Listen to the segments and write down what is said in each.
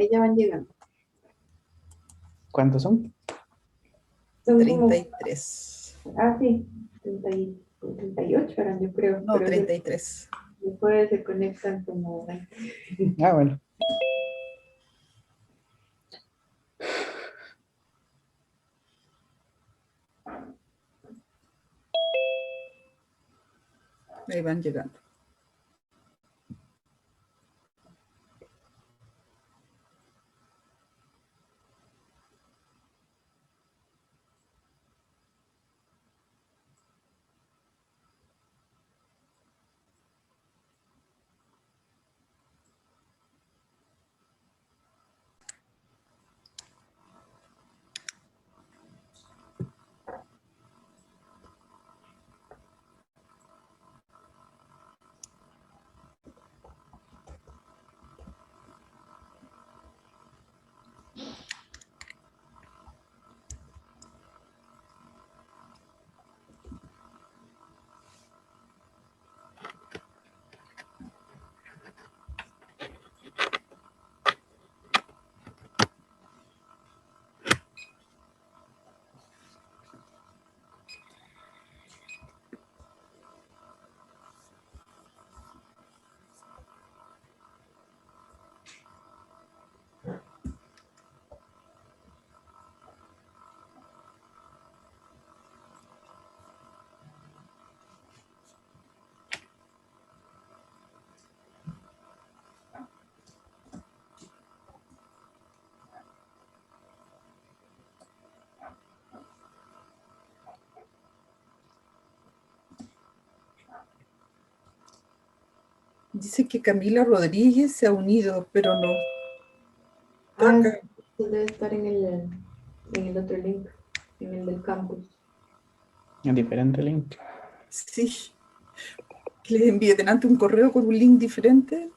Ahí ya van llegando. ¿Cuántos son? Son 33. Sí, 38 eran, yo creo. No, pero 33. Después se conectan como 20. Bueno. Ahí van llegando. Dice que Camila Rodríguez se ha unido, pero no. Debe estar en el otro link, en el del campus. En diferente link. Sí. Que les envíe delante un correo con un link diferente.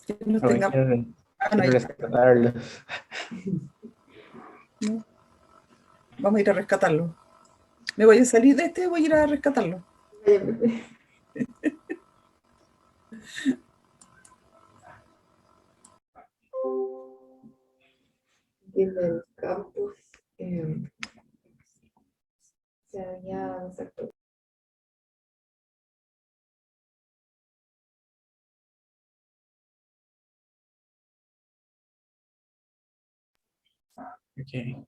Que no tenga... Quiero rescatarlos. No. Vamos a ir a rescatarlo. Me voy a salir de este y voy a ir a rescatarlo. En el campus se había exacto. Okay.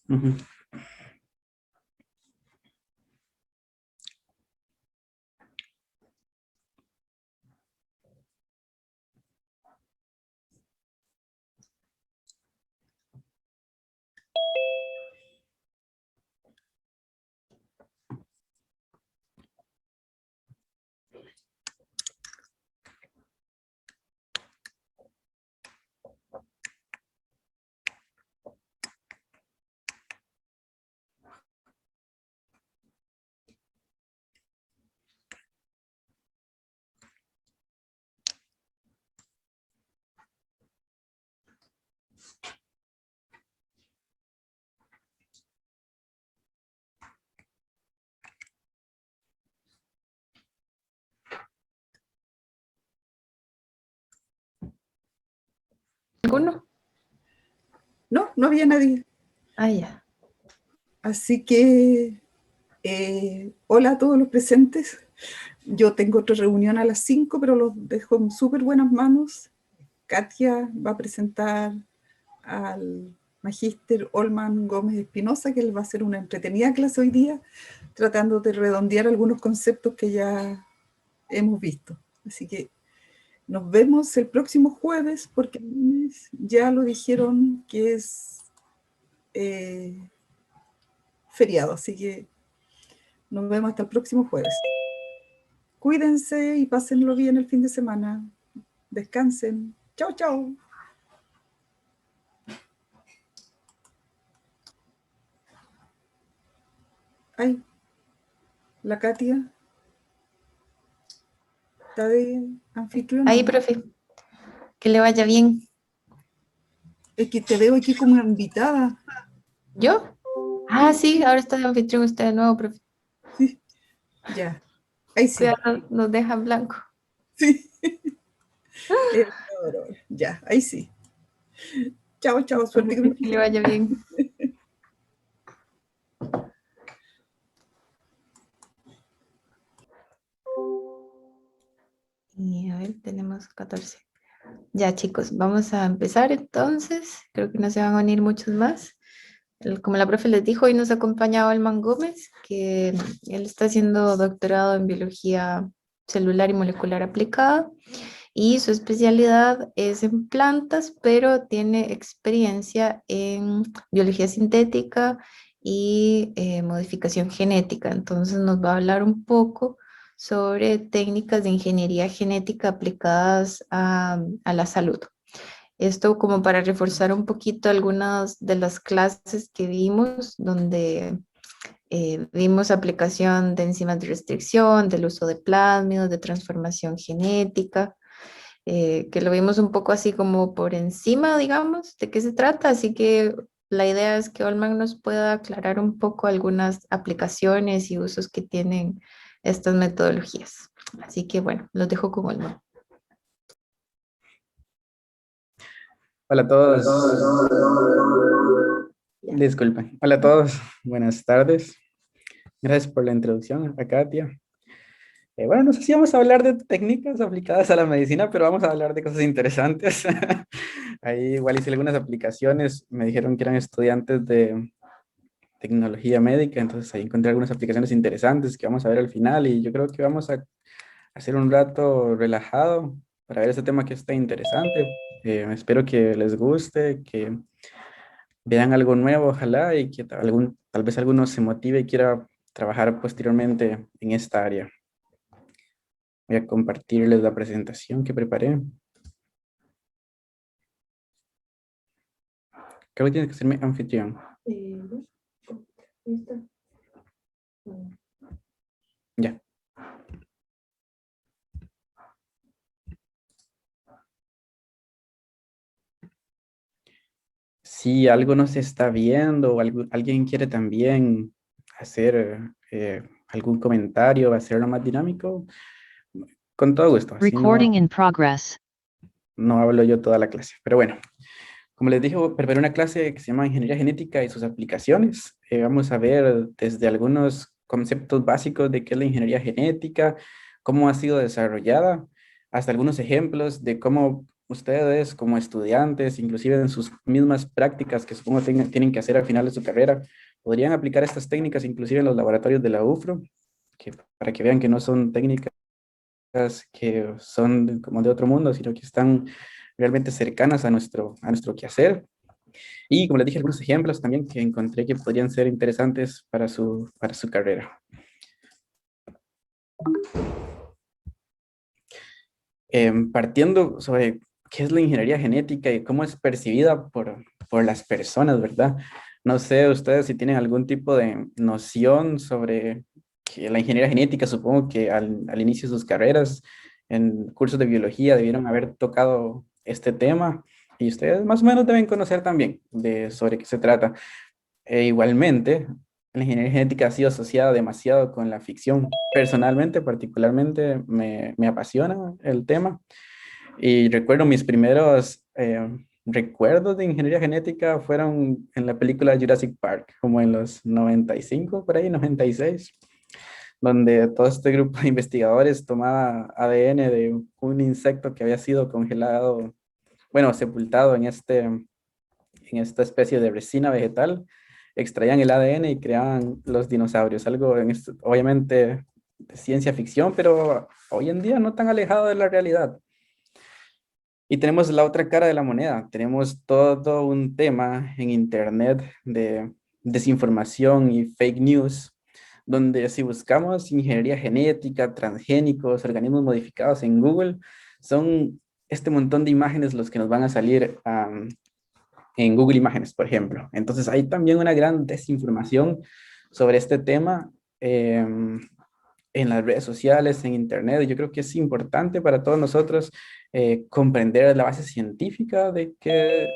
Uh-huh. ¿Ninguno? No, no había nadie. Ya. Así que, hola a todos los presentes. Yo tengo otra reunión a las 5, pero los dejo en súper buenas manos. Katia va a presentar al magíster Olman Gómez Espinosa, que él va a hacer una entretenida clase hoy día, tratando de redondear algunos conceptos que ya hemos visto. Así que Nos vemos el próximo jueves, porque el lunes ya lo dijeron que es feriado, así que nos vemos hasta el próximo jueves. Cuídense y pásenlo bien el fin de semana. Descansen. Chao, chao. Ay, la Katia está de anfitriona. Ahí, profe, que le vaya bien. Es que te veo aquí como invitada. ¿Yo? Ah, sí, ahora está de anfitrión usted de nuevo, profe. Sí. Ya. Ahí sí. Cuidado, nos deja en blanco. Sí. Ya, ahí sí. Chao, chao. Suerte Que le vaya bien. Y a ver, tenemos 14. Ya, chicos, vamos a empezar entonces. Creo que no se van a unir muchos más. Como la profe les dijo, hoy nos acompaña Olman Gómez, que él está haciendo doctorado en biología celular y molecular aplicada, y su especialidad es en plantas, pero tiene experiencia en biología sintética y modificación genética. Entonces nos va a hablar un poco sobre técnicas de ingeniería genética aplicadas a la salud. Esto como para reforzar un poquito algunas de las clases que vimos, donde vimos aplicación de enzimas de restricción, del uso de plásmidos, de transformación genética, que lo vimos un poco así como por encima, digamos, de qué se trata. Así que la idea es que Olman nos pueda aclarar un poco algunas aplicaciones y usos que tienen estas metodologías. Así que bueno, los dejo con Olman. Hola a todos. Disculpen. Hola a todos. Buenas tardes. Gracias por la introducción, a Katia. Bueno, no sé si vamos a hablar de técnicas aplicadas a la medicina, pero vamos a hablar de cosas interesantes. Ahí igual hice algunas aplicaciones. Me dijeron que eran estudiantes de tecnología médica, entonces ahí encontré algunas aplicaciones interesantes que vamos a ver al final, y yo creo que vamos a hacer un rato relajado para ver ese tema que está interesante. Espero que les guste, que vean algo nuevo, ojalá, y que tal vez alguno se motive y quiera trabajar posteriormente en esta área. Voy a compartirles la presentación que preparé. Creo que tienes que ser mi anfitrión. ¿Listo? Ya. Si algo no se está viendo o alguien quiere también hacer algún comentario, hacerlo más dinámico, con todo gusto. Así Recording in progress. no hablo yo toda la clase. Pero bueno, como les dije, preparé una clase que se llama Ingeniería Genética y sus aplicaciones. Vamos a ver desde algunos conceptos básicos de qué es la ingeniería genética, cómo ha sido desarrollada, hasta algunos ejemplos de cómo ustedes como estudiantes, inclusive en sus mismas prácticas que supongo tienen que hacer al final de su carrera, podrían aplicar estas técnicas inclusive en los laboratorios de la UFRO, para que vean que no son técnicas que son como de otro mundo, sino que están realmente cercanas a nuestro quehacer. Y como les dije, algunos ejemplos también que encontré que podrían ser interesantes para su carrera. Partiendo sobre qué es la ingeniería genética y cómo es percibida por las personas, ¿verdad? No sé ustedes si tienen algún tipo de noción sobre que la ingeniería genética. Supongo que al inicio de sus carreras en cursos de biología debieron haber tocado este tema, y ustedes más o menos deben conocer también sobre qué se trata. Igualmente, la ingeniería genética ha sido asociada demasiado con la ficción. Personalmente, particularmente, me apasiona el tema. Y recuerdo mis primeros recuerdos de ingeniería genética fueron en la película Jurassic Park, como en los 95, por ahí, 96, donde todo este grupo de investigadores tomaba ADN de un insecto que había sido congelado, bueno, sepultado en esta especie de resina vegetal, extraían el ADN y creaban los dinosaurios, algo obviamente de ciencia ficción, pero hoy en día no tan alejado de la realidad. Y tenemos la otra cara de la moneda. Tenemos todo un tema en Internet de desinformación y fake news, donde si buscamos ingeniería genética, transgénicos, organismos modificados en Google, son este montón de imágenes los que nos van a salir en Google Imágenes, por ejemplo. Entonces hay también una gran desinformación sobre este tema en las redes sociales, en Internet. Yo creo que es importante para todos nosotros comprender la base científica de qué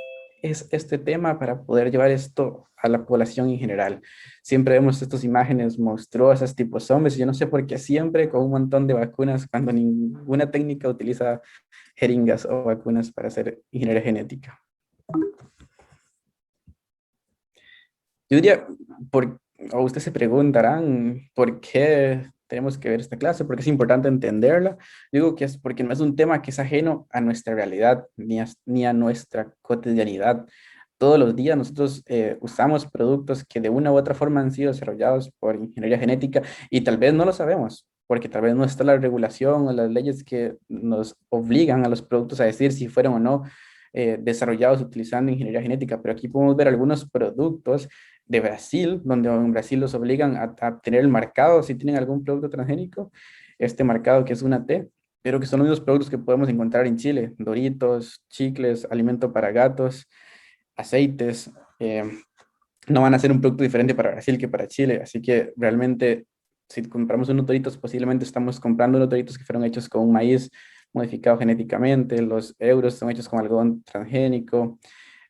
es este tema para poder llevar esto a la población en general. Siempre vemos estas imágenes monstruosas tipo zombies. Yo no sé por qué siempre con un montón de vacunas cuando ninguna técnica utiliza jeringas o vacunas para hacer ingeniería genética. Yo diría, o ustedes se preguntarán por qué tenemos que ver esta clase, porque es importante entenderla. Digo que es porque no es un tema que es ajeno a nuestra realidad ni a nuestra cotidianidad. Todos los días nosotros usamos productos que de una u otra forma han sido desarrollados por ingeniería genética y tal vez no lo sabemos, porque tal vez no está la regulación o las leyes que nos obligan a los productos a decir si fueron o no desarrollados utilizando ingeniería genética. Pero aquí podemos ver algunos productos de Brasil, donde en Brasil los obligan a tener el marcado si tienen algún producto transgénico, este marcado que es una T, pero que son los mismos productos que podemos encontrar en Chile: Doritos, chicles, alimento para gatos, aceites. No van a ser un producto diferente para Brasil que para Chile, así que realmente si compramos unos Doritos, posiblemente estamos comprando unos Doritos que fueron hechos con un maíz modificado genéticamente. Los euros son hechos con algodón transgénico.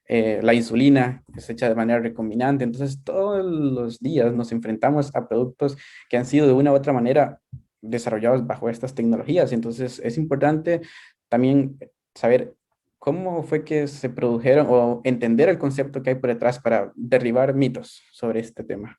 La insulina es hecha de manera recombinante. Entonces, todos los días nos enfrentamos a productos que han sido de una u otra manera desarrollados bajo estas tecnologías. Entonces, es importante también saber cómo fue que se produjeron o entender el concepto que hay por detrás para derribar mitos sobre este tema.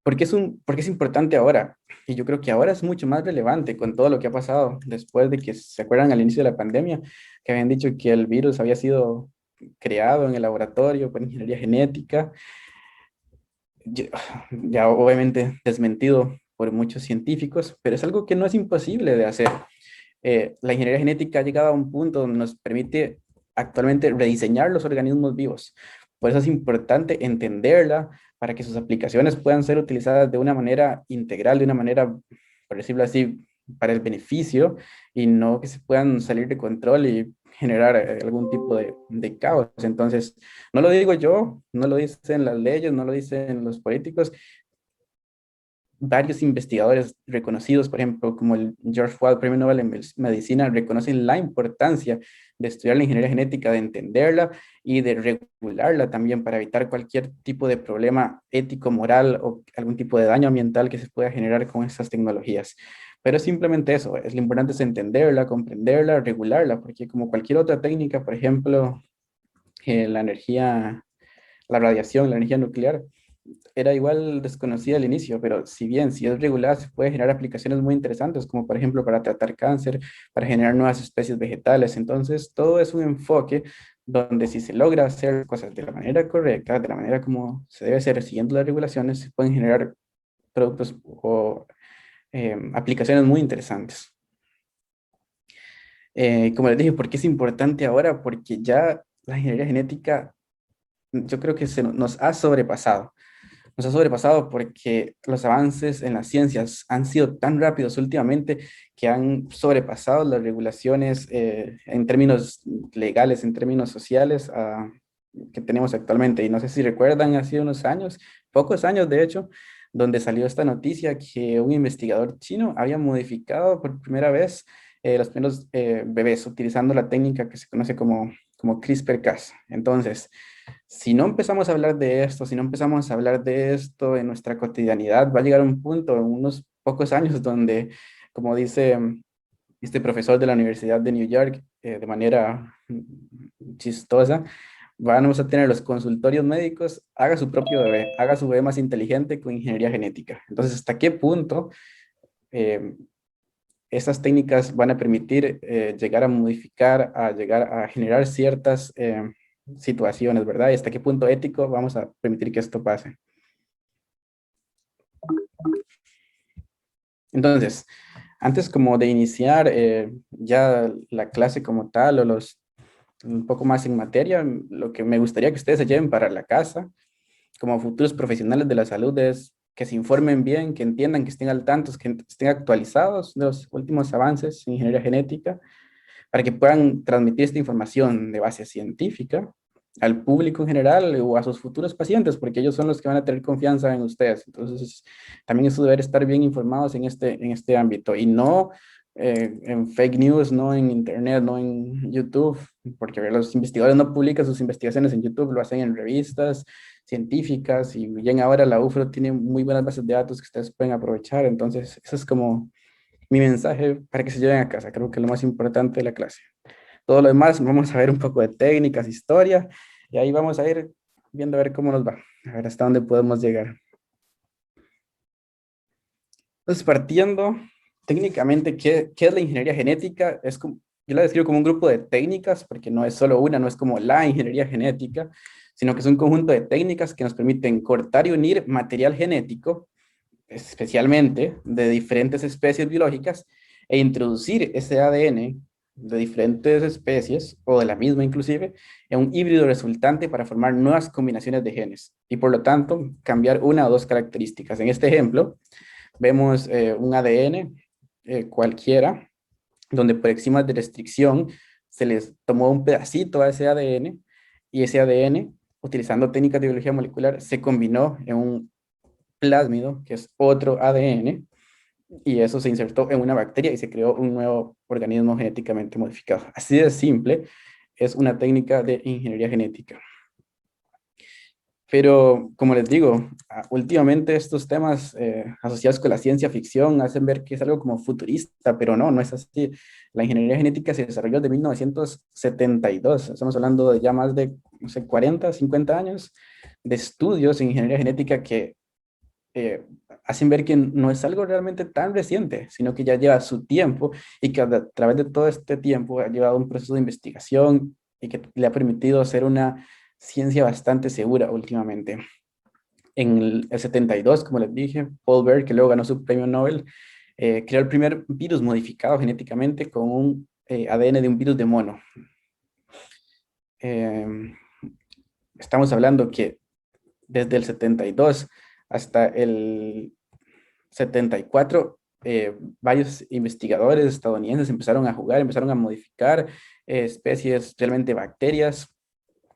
¿Por qué es importante ahora? Y yo creo que ahora es mucho más relevante con todo lo que ha pasado después de que, ¿se acuerdan al inicio de la pandemia? Que habían dicho que el virus había sido creado en el laboratorio por ingeniería genética. Ya, ya obviamente desmentido por muchos científicos, pero es algo que no es imposible de hacer. La ingeniería genética ha llegado a un punto donde nos permite actualmente rediseñar los organismos vivos. Por eso es importante entenderla para que sus aplicaciones puedan ser utilizadas de una manera integral, de una manera, por decirlo así, para el beneficio y no que se puedan salir de control y generar algún tipo de caos. Entonces, no lo digo yo, no lo dicen las leyes, no lo dicen los políticos. Varios investigadores reconocidos, por ejemplo, como el George Wahl, Premio Nobel en Medicina, reconocen la importancia de estudiar la ingeniería genética, de entenderla y de regularla también para evitar cualquier tipo de problema ético, moral o algún tipo de daño ambiental que se pueda generar con estas tecnologías. Pero es simplemente eso, lo importante es entenderla, comprenderla, regularla, porque como cualquier otra técnica, por ejemplo, la energía, la radiación, la energía nuclear, era igual desconocida al inicio, pero si es regular, se puede generar aplicaciones muy interesantes, como por ejemplo para tratar cáncer, para generar nuevas especies vegetales. Entonces, todo es un enfoque donde si se logra hacer cosas de la manera correcta, de la manera como se debe hacer, siguiendo las regulaciones, se pueden generar productos o aplicaciones muy interesantes. Como les dije, ¿por qué es importante ahora? Porque ya la ingeniería genética, yo creo que nos ha sobrepasado. Nos ha sobrepasado porque los avances en las ciencias han sido tan rápidos últimamente que han sobrepasado las regulaciones en términos legales, en términos sociales que tenemos actualmente. Y no sé si recuerdan, hace unos años, pocos años de hecho, donde salió esta noticia que un investigador chino había modificado por primera vez los primeros bebés utilizando la técnica que se conoce como CRISPR-Cas. Entonces, si no empezamos a hablar de esto, si no empezamos a hablar de esto en nuestra cotidianidad, va a llegar un punto, en unos pocos años, donde, como dice este profesor de la Universidad de New York, de manera chistosa, vamos a tener los consultorios médicos, haga su propio bebé, haga su bebé más inteligente con ingeniería genética. Entonces, ¿hasta qué punto estas técnicas van a permitir llegar a modificar, a llegar a generar ciertas situaciones, ¿verdad? Y hasta qué punto ético vamos a permitir que esto pase? Entonces, antes como de iniciar ya la clase como tal o un poco más en materia, lo que me gustaría que ustedes se lleven para la casa como futuros profesionales de la salud es que se informen bien, que entiendan, que estén al tanto, que estén actualizados de los últimos avances en ingeniería genética, para que puedan transmitir esta información de base científica al público en general o a sus futuros pacientes, porque ellos son los que van a tener confianza en ustedes. Entonces, también es su deber estar bien informados en este ámbito y no en fake news, no en internet, no en YouTube, porque los investigadores no publican sus investigaciones en YouTube, lo hacen en revistas científicas y bien ahora la UFRO tiene muy buenas bases de datos que ustedes pueden aprovechar. Entonces, eso es como mi mensaje para que se lleven a casa. Creo que es lo más importante de la clase. Todo lo demás, vamos a ver un poco de técnicas, historia, y ahí vamos a ir viendo a ver cómo nos va, a ver hasta dónde podemos llegar. Entonces, partiendo técnicamente, ¿qué es la ingeniería genética? Es como, yo la describo como un grupo de técnicas, porque no es solo una, no es como la ingeniería genética, sino que es un conjunto de técnicas que nos permiten cortar y unir material genético, especialmente de diferentes especies biológicas, e introducir ese ADN de diferentes especies, o de la misma inclusive, en un híbrido resultante para formar nuevas combinaciones de genes, y por lo tanto cambiar una o dos características. En este ejemplo, vemos un ADN cualquiera, donde por enzimas de restricción se les tomó un pedacito a ese ADN, y ese ADN, utilizando técnicas de biología molecular, se combinó en un plásmido, que es otro ADN, y eso se insertó en una bacteria y se creó un nuevo organismo genéticamente modificado. Así de simple, es una técnica de ingeniería genética. Pero, como les digo, últimamente estos temas asociados con la ciencia ficción hacen ver que es algo como futurista, pero no, no es así. La ingeniería genética se desarrolló desde 1972. Estamos hablando de ya más de, no sé, 40, 50 años de estudios en ingeniería genética que hacen ver que no es algo realmente tan reciente, sino que ya lleva su tiempo y que a través de todo este tiempo ha llevado un proceso de investigación y que le ha permitido hacer una ciencia bastante segura últimamente. En el 72, como les dije, Paul Berg, que luego ganó su premio Nobel, creó el primer virus modificado genéticamente con un ADN de un virus de mono. Estamos hablando que desde el 72 hasta el 74, varios investigadores estadounidenses empezaron a jugar, empezaron a modificar especies, realmente bacterias.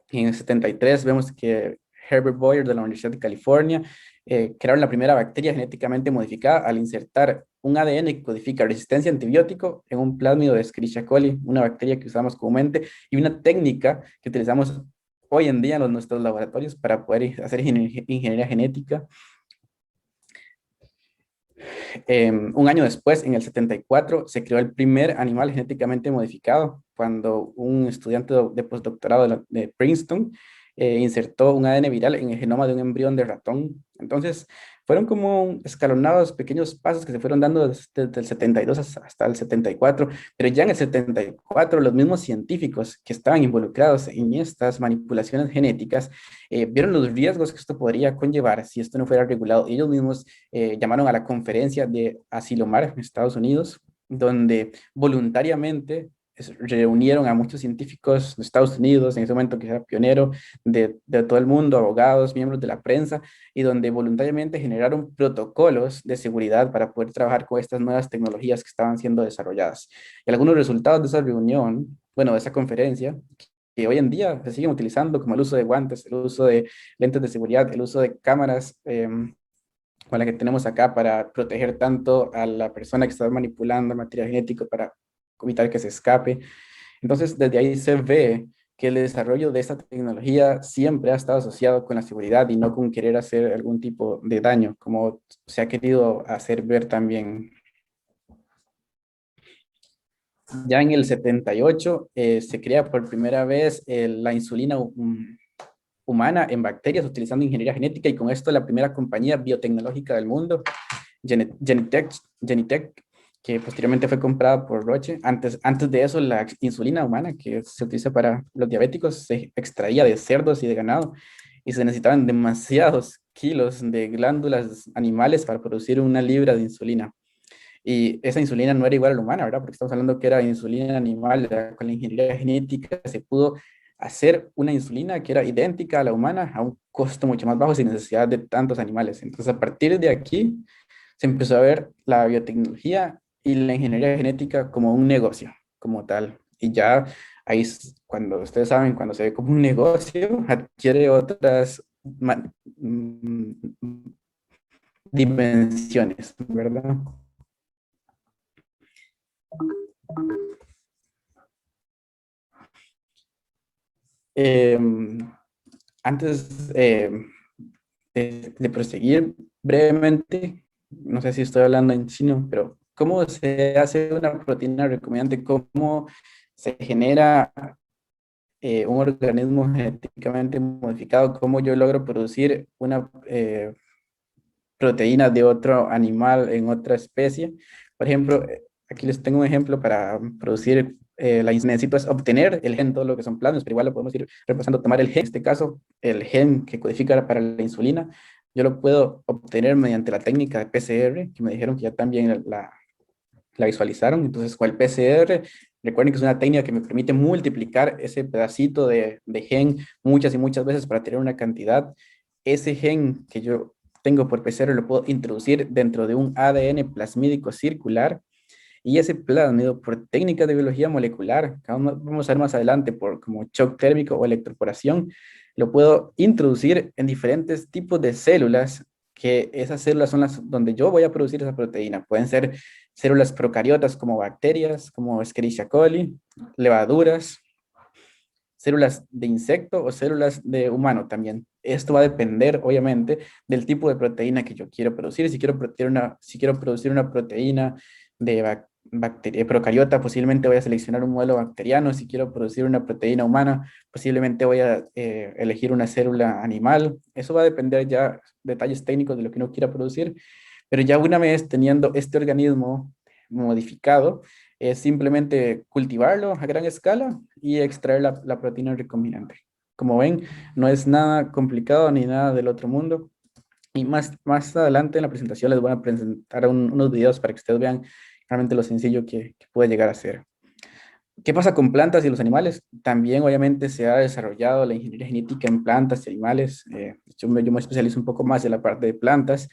Y en el 73 vemos que Herbert Boyer de la Universidad de California crearon la primera bacteria genéticamente modificada al insertar un ADN que codifica resistencia a antibiótico en un plásmido de Escherichia coli, una bacteria que usamos comúnmente y una técnica que utilizamos hoy en día en nuestros laboratorios para poder hacer ingeniería genética. Un año después, en el 74, se creó el primer animal genéticamente modificado, cuando un estudiante de postdoctorado de Princeton insertó un ADN viral en el genoma de un embrión de ratón. Entonces, fueron como escalonados pequeños pasos que se fueron dando desde el 72 hasta el 74, pero ya en el 74 los mismos científicos que estaban involucrados en estas manipulaciones genéticas vieron los riesgos que esto podría conllevar si esto no fuera regulado. Ellos mismos llamaron a la conferencia de Asilomar en Estados Unidos, donde voluntariamente reunieron a muchos científicos de Estados Unidos, en ese momento que era pionero, de todo el mundo, abogados, miembros de la prensa, y donde voluntariamente generaron protocolos de seguridad para poder trabajar con estas nuevas tecnologías que estaban siendo desarrolladas. Y algunos resultados de esa reunión, bueno, de esa conferencia, que hoy en día se siguen utilizando, como el uso de guantes, el uso de lentes de seguridad, el uso de cámaras, con la que tenemos acá para proteger tanto a la persona que está manipulando el material genético para evitar que se escape. Entonces, desde ahí se ve que el desarrollo de esta tecnología siempre ha estado asociado con la seguridad y no con querer hacer algún tipo de daño, como se ha querido hacer ver también. Ya en el 78 se crea por primera vez la insulina humana en bacterias utilizando ingeniería genética, y con esto la primera compañía biotecnológica del mundo, Genentech, que posteriormente fue comprada por Roche. Antes de eso, la insulina humana que se utiliza para los diabéticos se extraía de cerdos y de ganado, y se necesitaban demasiados kilos de glándulas animales para producir una libra de insulina. Y esa insulina no era igual a la humana, ¿verdad? Porque estamos hablando que era insulina animal. Con la ingeniería genética se pudo hacer una insulina que era idéntica a la humana a un costo mucho más bajo sin necesidad de tantos animales. Entonces, a partir de aquí se empezó a ver la biotecnología y la ingeniería genética como un negocio, como tal. Y ya ahí, cuando ustedes saben, cuando se ve como un negocio, adquiere otras dimensiones, ¿verdad? Antes de proseguir brevemente, no sé si estoy hablando en chino, pero ¿cómo se hace una proteína recombinante? ¿Cómo se genera un organismo genéticamente modificado? ¿Cómo yo logro producir una proteína de otro animal en otra especie? Por ejemplo, aquí les tengo un ejemplo para producir la necesito es obtener el gen, todo lo que son planos, pero igual lo podemos ir repasando, tomar el gen, en este caso, el gen que codifica para la insulina, yo lo puedo obtener mediante la técnica de PCR, que me dijeron que ya también la visualizaron. Entonces, con el PCR, recuerden que es una técnica que me permite multiplicar ese pedacito de gen muchas y muchas veces para tener una cantidad. Ese gen que yo tengo por PCR lo puedo introducir dentro de un ADN plasmídico circular, y ese plásmido, por técnicas de biología molecular, que vamos a ver más adelante, por como shock térmico o electroporación, lo puedo introducir en diferentes tipos de células, que esas células son las donde yo voy a producir esa proteína. Pueden ser células procariotas como bacterias, como Escherichia coli, levaduras, células de insecto o células de humano también. Esto va a depender, obviamente, del tipo de proteína que yo quiero producir. Si quiero producir una proteína de bacteria procariota, posiblemente voy a seleccionar un modelo bacteriano. Si quiero producir una proteína humana, posiblemente voy a elegir una célula animal. Eso va a depender ya detalles técnicos de lo que uno quiera producir. Pero ya una vez teniendo este organismo modificado, es simplemente cultivarlo a gran escala y extraer la proteína recombinante. Como ven, no es nada complicado ni nada del otro mundo. Y más adelante en la presentación les voy a presentar unos videos para que ustedes vean realmente lo sencillo que puede llegar a ser. ¿Qué pasa con plantas y los animales? También obviamente se ha desarrollado la ingeniería genética en plantas y animales. Yo me especializo un poco más en la parte de plantas,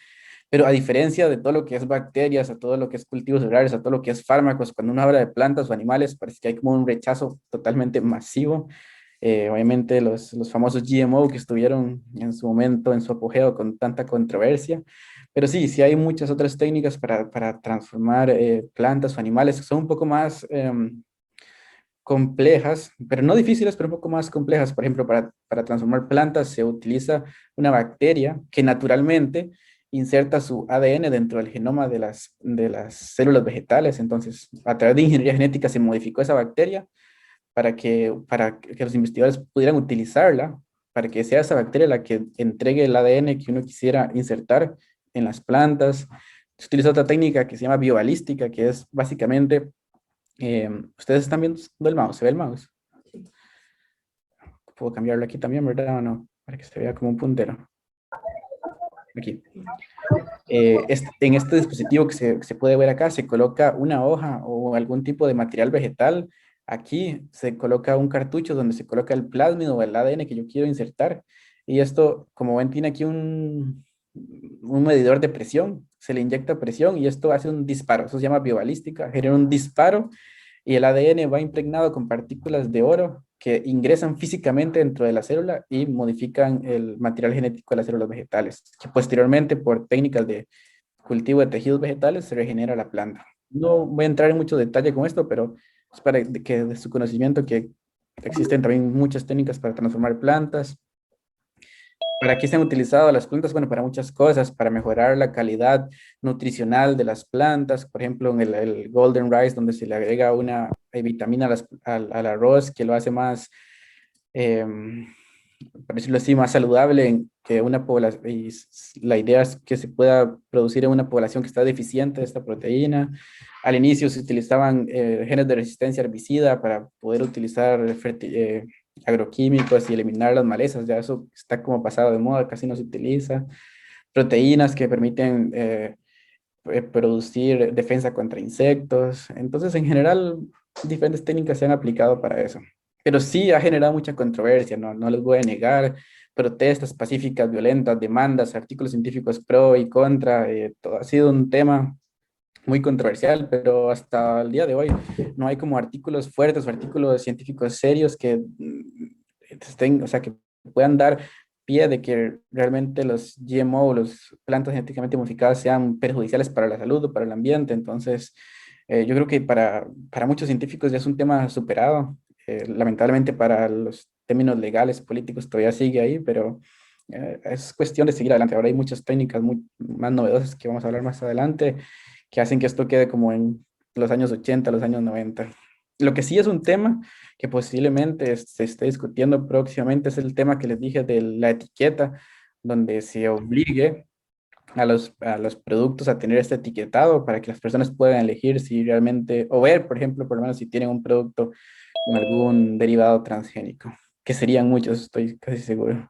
pero a diferencia de todo lo que es bacterias, a todo lo que es cultivos celulares, a todo lo que es fármacos, cuando uno habla de plantas o animales, parece que hay como un rechazo totalmente masivo. Obviamente los famosos GMO que estuvieron en su momento, en su apogeo, con tanta controversia. Pero sí, sí hay muchas otras técnicas para transformar plantas o animales que son un poco más complejas, pero no difíciles, pero un poco más complejas. Por ejemplo, para transformar plantas se utiliza una bacteria que naturalmente inserta su ADN dentro del genoma de las células vegetales. Entonces, a través de ingeniería genética se modificó esa bacteria para que los investigadores pudieran utilizarla, para que sea esa bacteria la que entregue el ADN que uno quisiera insertar en las plantas. Se utiliza otra técnica que se llama biobalística, que es básicamente ustedes están viendo el mouse, ¿se ve el mouse? Puedo cambiarlo aquí también, ¿verdad? O no, para que se vea como un puntero. Aquí. En este dispositivo que se puede ver acá, se coloca una hoja o algún tipo de material vegetal. Aquí se coloca un cartucho donde se coloca el plásmido o el ADN que yo quiero insertar. Y esto, como ven, tiene aquí un medidor de presión. Se le inyecta presión y esto hace un disparo. Eso se llama biobalística. Genera un disparo y el ADN va impregnado con partículas de oro que ingresan físicamente dentro de la célula y modifican el material genético de las células vegetales, que posteriormente por técnicas de cultivo de tejidos vegetales se regenera la planta. No voy a entrar en mucho detalle con esto, pero es para que de su conocimiento que existen también muchas técnicas para transformar plantas. ¿Para qué se han utilizado las plantas? Bueno, para muchas cosas, para mejorar la calidad nutricional de las plantas, por ejemplo, en el Golden Rice, donde se le agrega una vitamina al arroz que lo hace más, eh, para decirlo así, más saludable que una población. Y la idea es que se pueda producir en una población que está deficiente de esta proteína. Al inicio se utilizaban genes de resistencia herbicida para poder utilizar agroquímicos y eliminar las malezas. Ya eso está como pasado de moda, casi no se utiliza. Proteínas que permiten producir defensa contra insectos. Entonces, en general, diferentes técnicas se han aplicado para eso. Pero sí ha generado mucha controversia, no les voy a negar, protestas pacíficas, violentas, demandas, artículos científicos pro y contra, todo ha sido un tema muy controversial, pero hasta el día de hoy no hay como artículos fuertes o artículos científicos serios que estén, o sea, que puedan dar pie de que realmente los GMO o los plantas genéticamente modificadas sean perjudiciales para la salud o para el ambiente. Entonces, yo creo que para muchos científicos ya es un tema superado. Lamentablemente para los términos legales, políticos, todavía sigue ahí, pero es cuestión de seguir adelante. Ahora hay muchas técnicas muy más novedosas que vamos a hablar más adelante que hacen que esto quede como en los años 80, los años 90. Lo que sí es un tema que posiblemente se esté discutiendo próximamente es el tema que les dije de la etiqueta, donde se obligue a los productos a tener este etiquetado para que las personas puedan elegir si realmente, o ver, por ejemplo, por lo menos si tienen un producto con algún derivado transgénico, que serían muchos, estoy casi seguro.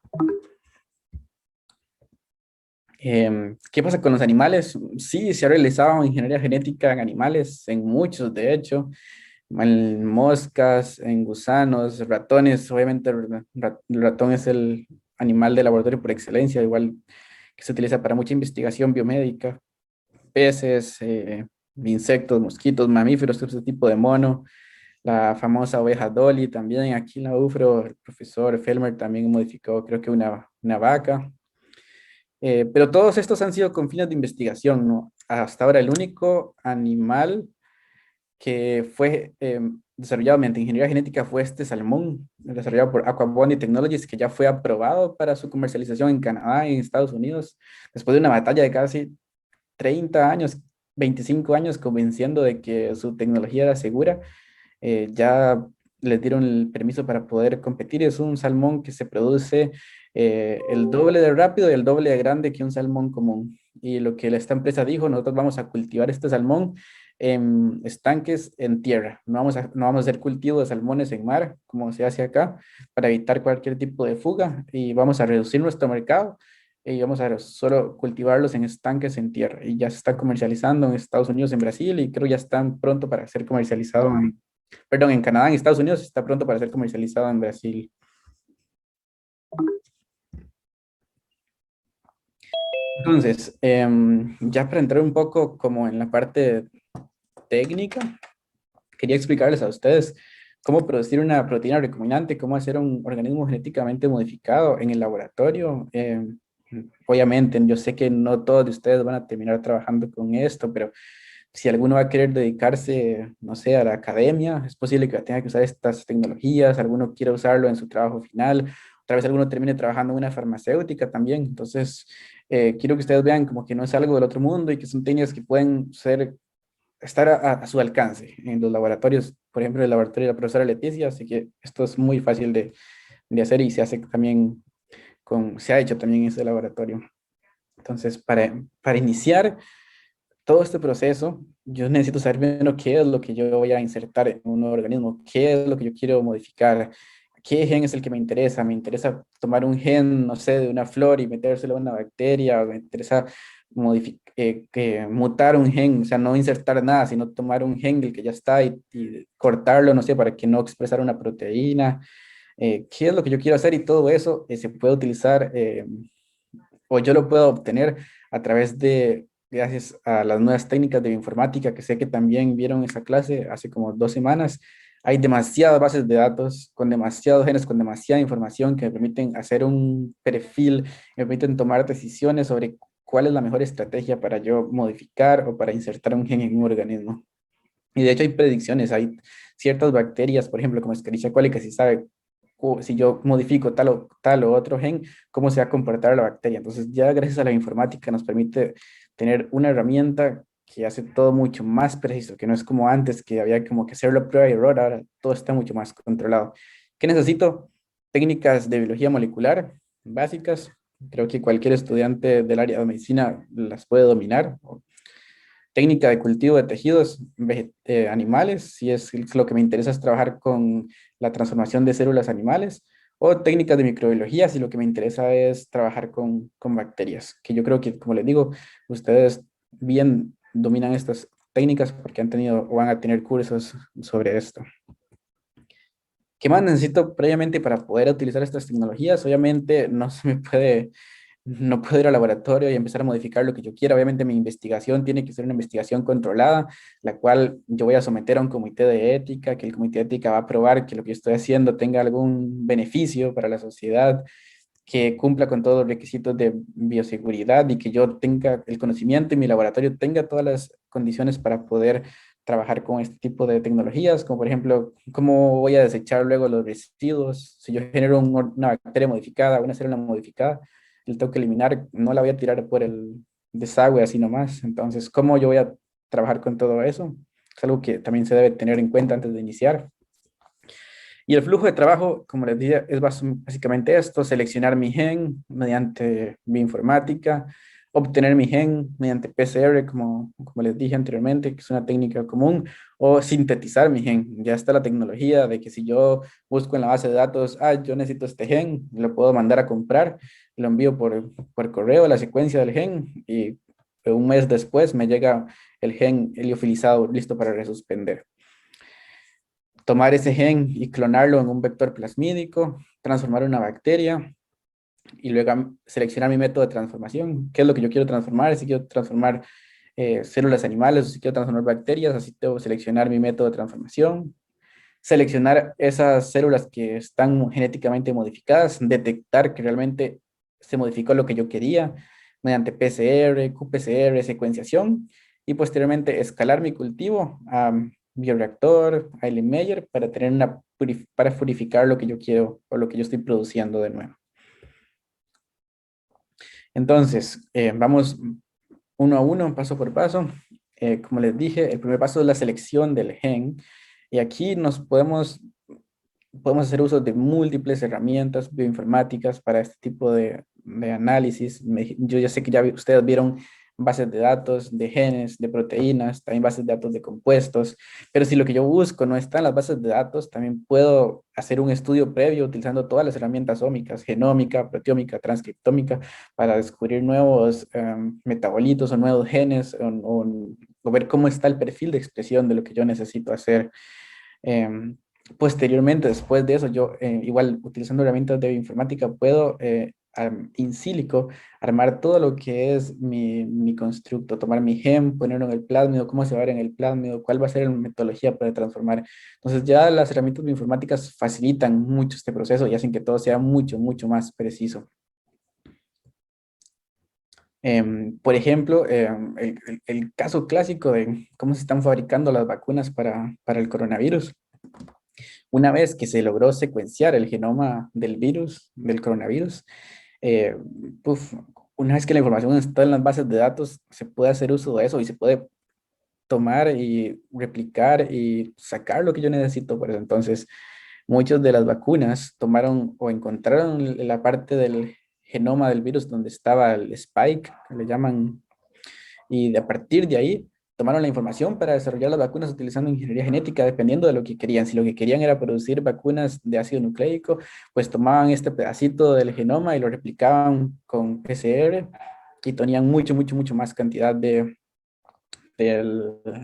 ¿Qué pasa con los animales? Sí, se ha realizado ingeniería genética en animales, en muchos, de hecho, en moscas, en gusanos, ratones. Obviamente el ratón es el animal de laboratorio por excelencia, igual que se utiliza para mucha investigación biomédica. Peces, insectos, mosquitos, mamíferos, todo ese tipo de mono. La famosa oveja Dolly también, aquí en la UFRO, el profesor Felmer también modificó, creo que una vaca. Pero todos estos han sido con fines de investigación, ¿no? Hasta ahora el único animal que fue desarrollado mediante ingeniería genética fue este salmón, desarrollado por Aquabondi Technologies, que ya fue aprobado para su comercialización en Canadá y en Estados Unidos, después de una batalla de casi 30 años, 25 años, convenciendo de que su tecnología era segura. Ya les dieron el permiso para poder competir. Es un salmón que se produce el doble de rápido y el doble de grande que un salmón común. Y lo que esta empresa dijo, nosotros vamos a cultivar este salmón en estanques en tierra. No vamos a hacer cultivo de salmones en mar, como se hace acá, para evitar cualquier tipo de fuga, y vamos a reducir nuestro mercado y vamos a solo cultivarlos en estanques en tierra. Y ya se está comercializando en Estados Unidos, en Brasil, y creo ya están pronto para ser comercializado en Canadá, en Estados Unidos, está pronto para ser comercializado en Brasil. Entonces, ya para entrar un poco como en la parte técnica, quería explicarles a ustedes cómo producir una proteína recombinante, cómo hacer un organismo genéticamente modificado en el laboratorio. Obviamente, yo sé que no todos de ustedes van a terminar trabajando con esto, pero si alguno va a querer dedicarse, no sé, a la academia, es posible que tenga que usar estas tecnologías, alguno quiera usarlo en su trabajo final, otra vez alguno termine trabajando en una farmacéutica también. Entonces, quiero que ustedes vean como que no es algo del otro mundo y que son técnicas que pueden estar a su alcance en los laboratorios, por ejemplo, el laboratorio de la profesora Leticia, así que esto es muy fácil de hacer y se hace también se ha hecho también en ese laboratorio. Entonces, para iniciar todo este proceso, yo necesito saber primero qué es lo que yo voy a insertar en un nuevo organismo, qué es lo que yo quiero modificar, qué gen es el que me interesa tomar un gen, no sé, de una flor y metérselo a una bacteria, o me interesa mutar un gen, o sea, no insertar nada, sino tomar un gen del que ya está y cortarlo, no sé, para que no expresara una proteína, qué es lo que yo quiero hacer, y todo eso se puede utilizar o yo lo puedo obtener a través gracias a las nuevas técnicas de bioinformática, que sé que también vieron esa clase hace como 2 semanas. Hay demasiadas bases de datos con demasiados genes, con demasiada información que me permiten hacer un perfil, me permiten tomar decisiones sobre cuál es la mejor estrategia para yo modificar o para insertar un gen en un organismo. Y de hecho hay predicciones, hay ciertas bacterias, por ejemplo, como Escherichia coli, que si sabe si yo modifico tal o otro gen, cómo se va a comportar la bacteria. Entonces ya gracias a la informática nos permite tener una herramienta que hace todo mucho más preciso, que no es como antes, que había como que hacerlo a prueba y error. Ahora todo está mucho más controlado. ¿Qué necesito? Técnicas de biología molecular básicas. Creo que cualquier estudiante del área de medicina las puede dominar. Técnica de cultivo de tejidos animales, si es lo que me interesa es trabajar con la transformación de células animales, o técnicas de microbiología, si lo que me interesa es trabajar con bacterias, que yo creo que, como les digo, ustedes bien dominan estas técnicas porque han tenido o van a tener cursos sobre esto. ¿Qué más necesito previamente para poder utilizar estas tecnologías? Obviamente no puedo ir al laboratorio y empezar a modificar lo que yo quiera. Obviamente mi investigación tiene que ser una investigación controlada, la cual yo voy a someter a un comité de ética, que el comité de ética va a probar que lo que yo estoy haciendo tenga algún beneficio para la sociedad, que cumpla con todos los requisitos de bioseguridad y que yo tenga el conocimiento y mi laboratorio tenga todas las condiciones para poder trabajar con este tipo de tecnologías, como por ejemplo, cómo voy a desechar luego los residuos. Si yo genero una bacteria modificada, una célula modificada, el tengo que eliminar, no la voy a tirar por el desagüe así nomás. Entonces, ¿cómo yo voy a trabajar con todo eso? Es algo que también se debe tener en cuenta antes de iniciar. Y el flujo de trabajo, como les dije, es básicamente esto: seleccionar mi gen mediante bioinformática, obtener mi gen mediante PCR, como les dije anteriormente, que es una técnica común, o sintetizar mi gen. Ya está la tecnología de que si yo busco en la base de datos, yo necesito este gen, lo puedo mandar a comprar, lo envío por correo, la secuencia del gen, y un mes después me llega el gen heliofilizado listo para resuspender. Tomar ese gen y clonarlo en un vector plasmídico, transformar una bacteria y luego seleccionar mi método de transformación. ¿Qué es lo que yo quiero transformar? Si quiero transformar células animales o si quiero transformar bacterias, así debo seleccionar mi método de transformación. Seleccionar esas células que están genéticamente modificadas, detectar que realmente se modificó lo que yo quería mediante PCR, qPCR, secuenciación, y posteriormente escalar mi cultivo a bioreactor, a Meyer, para tener para purificar lo que yo quiero o lo que yo estoy produciendo de nuevo. Entonces, vamos uno a uno, paso por paso. Como les dije, el primer paso es la selección del gen. Y aquí podemos hacer uso de múltiples herramientas bioinformáticas para este tipo de análisis. Yo ya sé que ustedes vieron bases de datos de genes, de proteínas, también bases de datos de compuestos, pero si lo que yo busco no está en las bases de datos, también puedo hacer un estudio previo utilizando todas las herramientas ómicas, genómica, proteómica, transcriptómica, para descubrir nuevos metabolitos o nuevos genes o ver cómo está el perfil de expresión de lo que yo necesito hacer. Posteriormente, después de eso, yo igual utilizando herramientas de bioinformática puedo in silico armar todo lo que es mi constructo, tomar mi gen, ponerlo en el plásmido, cómo se va a ver en el plásmido, cuál va a ser la metodología para transformar. Entonces ya las herramientas bioinformáticas facilitan mucho este proceso y hacen que todo sea mucho, mucho más preciso. Por ejemplo, el caso clásico de cómo se están fabricando las vacunas para el coronavirus. Una vez que se logró secuenciar el genoma del virus, del coronavirus, eh, una vez que la información está en las bases de datos, se puede hacer uso de eso y se puede tomar y replicar y sacar lo que yo necesito. Por eso, entonces, muchas de las vacunas tomaron o encontraron la parte del genoma del virus donde estaba el spike, que le llaman, y a partir de ahí tomaron la información para desarrollar las vacunas utilizando ingeniería genética, dependiendo de lo que querían. Si lo que querían era producir vacunas de ácido nucleico, pues tomaban este pedacito del genoma y lo replicaban con PCR y tenían mucho más cantidad del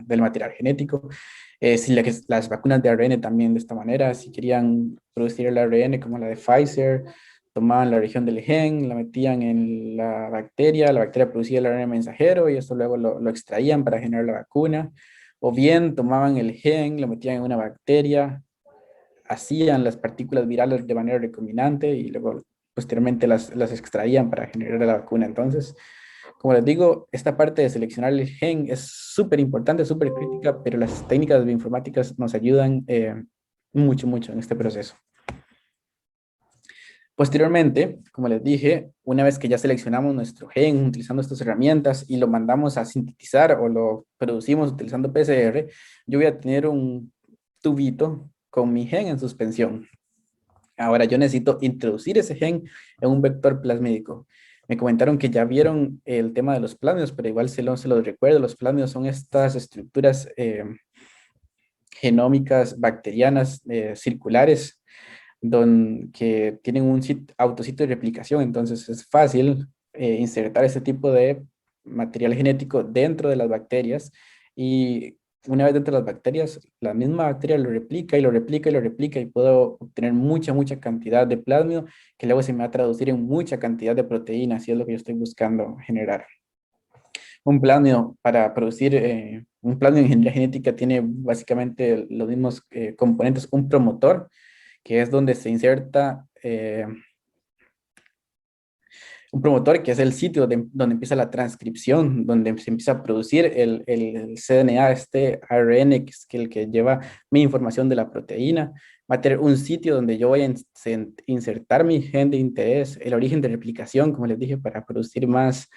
material genético. Si las vacunas de ARN también de esta manera, si querían producir el ARN como la de Pfizer, tomaban la región del gen, la metían en la bacteria producía el ARN mensajero y eso luego lo extraían para generar la vacuna. O bien tomaban el gen, lo metían en una bacteria, hacían las partículas virales de manera recombinante y luego posteriormente las extraían para generar la vacuna. Entonces, como les digo, esta parte de seleccionar el gen es súper importante, súper crítica, pero las técnicas bioinformáticas nos ayudan mucho en este proceso. Posteriormente, como les dije, una vez que ya seleccionamos nuestro gen utilizando estas herramientas y lo mandamos a sintetizar o lo producimos utilizando PCR, yo voy a tener un tubito con mi gen en suspensión. Ahora yo necesito introducir ese gen en un vector plasmídico. Me comentaron que ya vieron el tema de los plásmidos, pero igual se los recuerdo. Los plásmidos son estas estructuras genómicas bacterianas circulares que tienen un autositio de replicación. Entonces es fácil insertar ese tipo de material genético dentro de las bacterias y una vez dentro de las bacterias, la misma bacteria lo replica y lo replica y lo replica y puedo obtener mucha, mucha cantidad de plásmido que luego se me va a traducir en mucha cantidad de proteínas y es lo que yo estoy buscando generar. Un plásmido para producir, un plásmido en ingeniería genética tiene básicamente los mismos componentes, un promotor, que es donde se inserta un promotor, que es el sitio donde empieza la transcripción, donde se empieza a producir el cDNA, este ARN, que es el que lleva mi información de la proteína. Va a tener un sitio donde yo voy a insertar mi gen de interés, el origen de replicación, como les dije, para producir más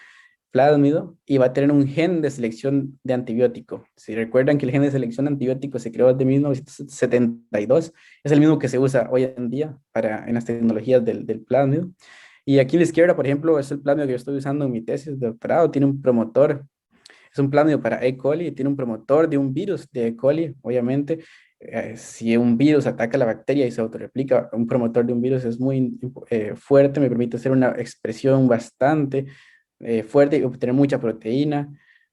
plásmido, y va a tener un gen de selección de antibiótico. Si recuerdan que el gen de selección de antibiótico se creó desde 1972, es el mismo que se usa hoy en día en las tecnologías del plásmido. Y aquí a la izquierda, por ejemplo, es el plásmido que yo estoy usando en mi tesis de doctorado. Tiene un promotor, es un plásmido para E. coli, tiene un promotor de un virus de E. coli, obviamente. Si un virus ataca la bacteria y se autorreplica, un promotor de un virus es muy fuerte, me permite hacer una expresión bastante fuerte y obtener mucha proteína.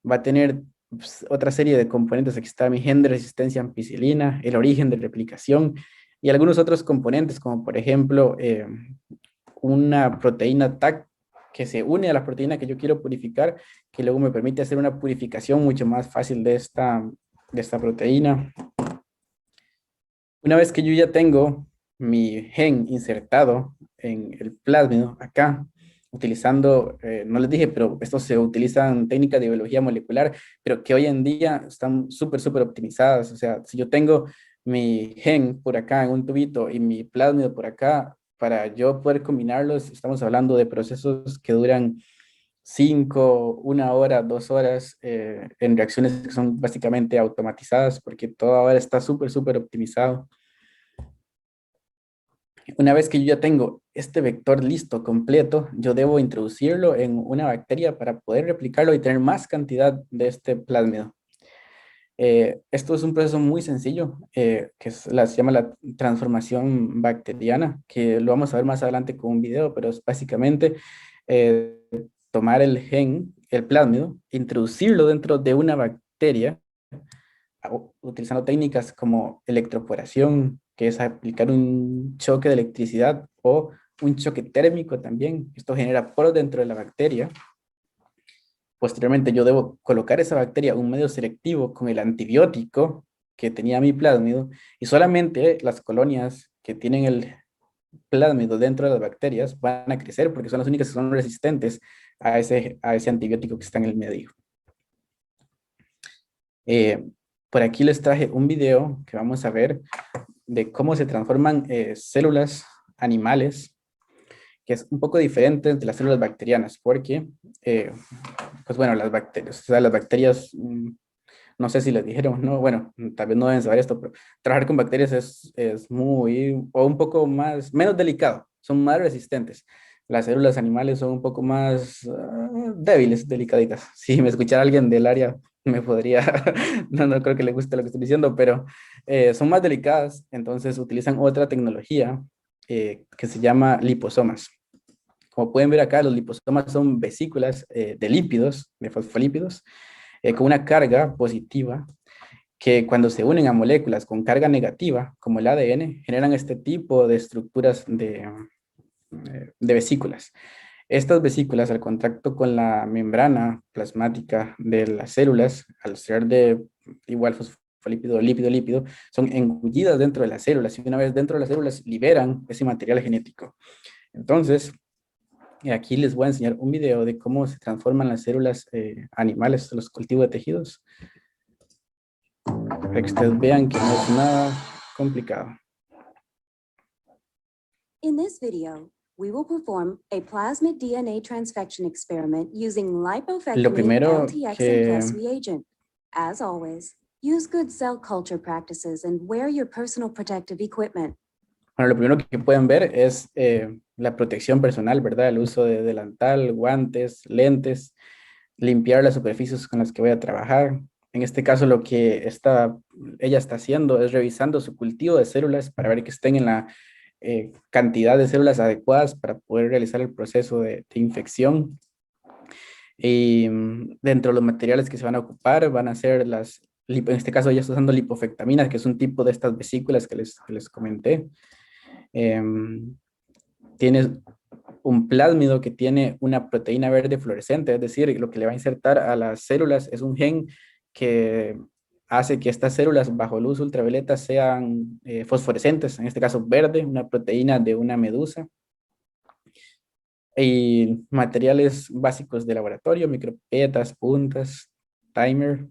Va a tener pues, otra serie de componentes. Aquí está mi gen de resistencia a ampicilina, el origen de replicación y algunos otros componentes, como por ejemplo una proteína TAC que se une a la proteína que yo quiero purificar, que luego me permite hacer una purificación mucho más fácil de esta proteína. Una vez que yo ya tengo mi gen insertado en el plásmido acá, utilizando, no les dije, pero estos se utilizan técnicas de biología molecular, pero que hoy en día están súper, súper optimizadas. O sea, si yo tengo mi gen por acá en un tubito y mi plásmido por acá, para yo poder combinarlos, estamos hablando de procesos que duran 5, 1 hora, 2 horas, en reacciones que son básicamente automatizadas, porque todo ahora está súper, súper optimizado. Una vez que yo ya tengo este vector listo, completo, yo debo introducirlo en una bacteria para poder replicarlo y tener más cantidad de este plásmido. Esto es un proceso muy sencillo, se llama la transformación bacteriana, que lo vamos a ver más adelante con un video, pero es básicamente tomar el gen, el plásmido, introducirlo dentro de una bacteria, utilizando técnicas como electroporación, que es aplicar un choque de electricidad o un choque térmico también. Esto genera poros dentro de la bacteria. Posteriormente yo debo colocar esa bacteria un medio selectivo con el antibiótico que tenía mi plásmido y solamente las colonias que tienen el plásmido dentro de las bacterias van a crecer porque son las únicas que son resistentes a ese antibiótico que está en el medio. Por aquí les traje un video que vamos a ver de cómo se transforman células animales, que es un poco diferente de las células bacterianas, porque, pues bueno, las bacterias, no sé si les dijeron, no, bueno, tal vez no deben saber esto, pero trabajar con bacterias es o un poco menos delicado, son más resistentes. Las células animales son un poco más débiles, delicaditas. Si me escuchara alguien del área, me podría, no creo que le guste lo que estoy diciendo, pero son más delicadas, entonces utilizan otra tecnología que se llama liposomas. Como pueden ver acá, los liposomas son vesículas de lípidos, de fosfolípidos, con una carga positiva que cuando se unen a moléculas con carga negativa, como el ADN, generan este tipo de estructuras de vesículas. Estas vesículas, al contacto con la membrana plasmática de las células, al ser de igual fosfolípido, lípido, son engullidas dentro de las células y una vez dentro de las células liberan ese material genético. Entonces, aquí les voy a enseñar un video de cómo se transforman las células animales, los cultivos de tejidos, para que ustedes vean que no es nada complicado. In this video, we will perform a plasmid DNA transfection experiment using Lo lipofectamine primero LTX que- plus reagent. As always, use good cell culture practices and wear your personal protective equipment. Bueno, lo primero que pueden ver es la protección personal, ¿verdad? El uso de delantal, guantes, lentes, limpiar las superficies con las que voy a trabajar. En este caso, lo que ella está haciendo es revisando su cultivo de células para ver que estén en la cantidad de células adecuadas para poder realizar el proceso de infección. Y dentro de los materiales que se van a ocupar van a ser en este caso ya estoy usando lipofectaminas, que es un tipo de estas vesículas que les comenté. Tienes un plásmido que tiene una proteína verde fluorescente, es decir, lo que le va a insertar a las células es un gen que hace que estas células bajo luz ultravioleta sean fosforescentes, en este caso verde, una proteína de una medusa. Y materiales básicos de laboratorio, micropipetas, puntas, timer.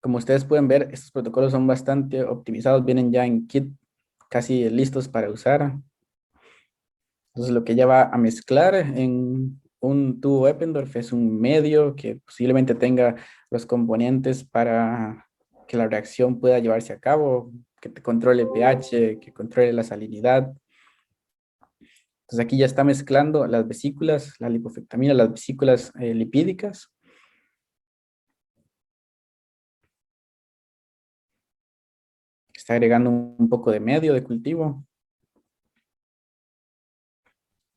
Como ustedes pueden ver, estos protocolos son bastante optimizados, vienen ya en kit casi listos para usar. Entonces lo que ella va a mezclar en un tubo Eppendorf es un medio que posiblemente tenga los componentes para que la reacción pueda llevarse a cabo, que te controle pH, que controle la salinidad. Entonces aquí ya está mezclando las vesículas, la lipofectamina, las vesículas lipídicas. Está agregando un poco de medio de cultivo.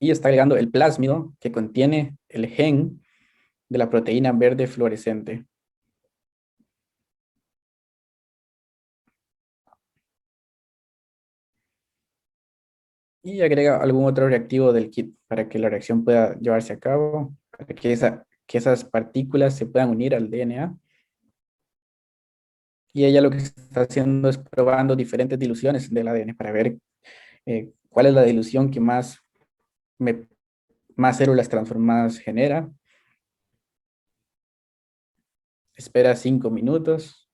Y está agregando el plásmido que contiene el gen de la proteína verde fluorescente. Y agrega algún otro reactivo del kit para que la reacción pueda llevarse a cabo, para que esas partículas se puedan unir al DNA. Y ella lo que está haciendo es probando diferentes diluciones del ADN para ver cuál es la dilución que más células transformadas genera. Espera 5 minutos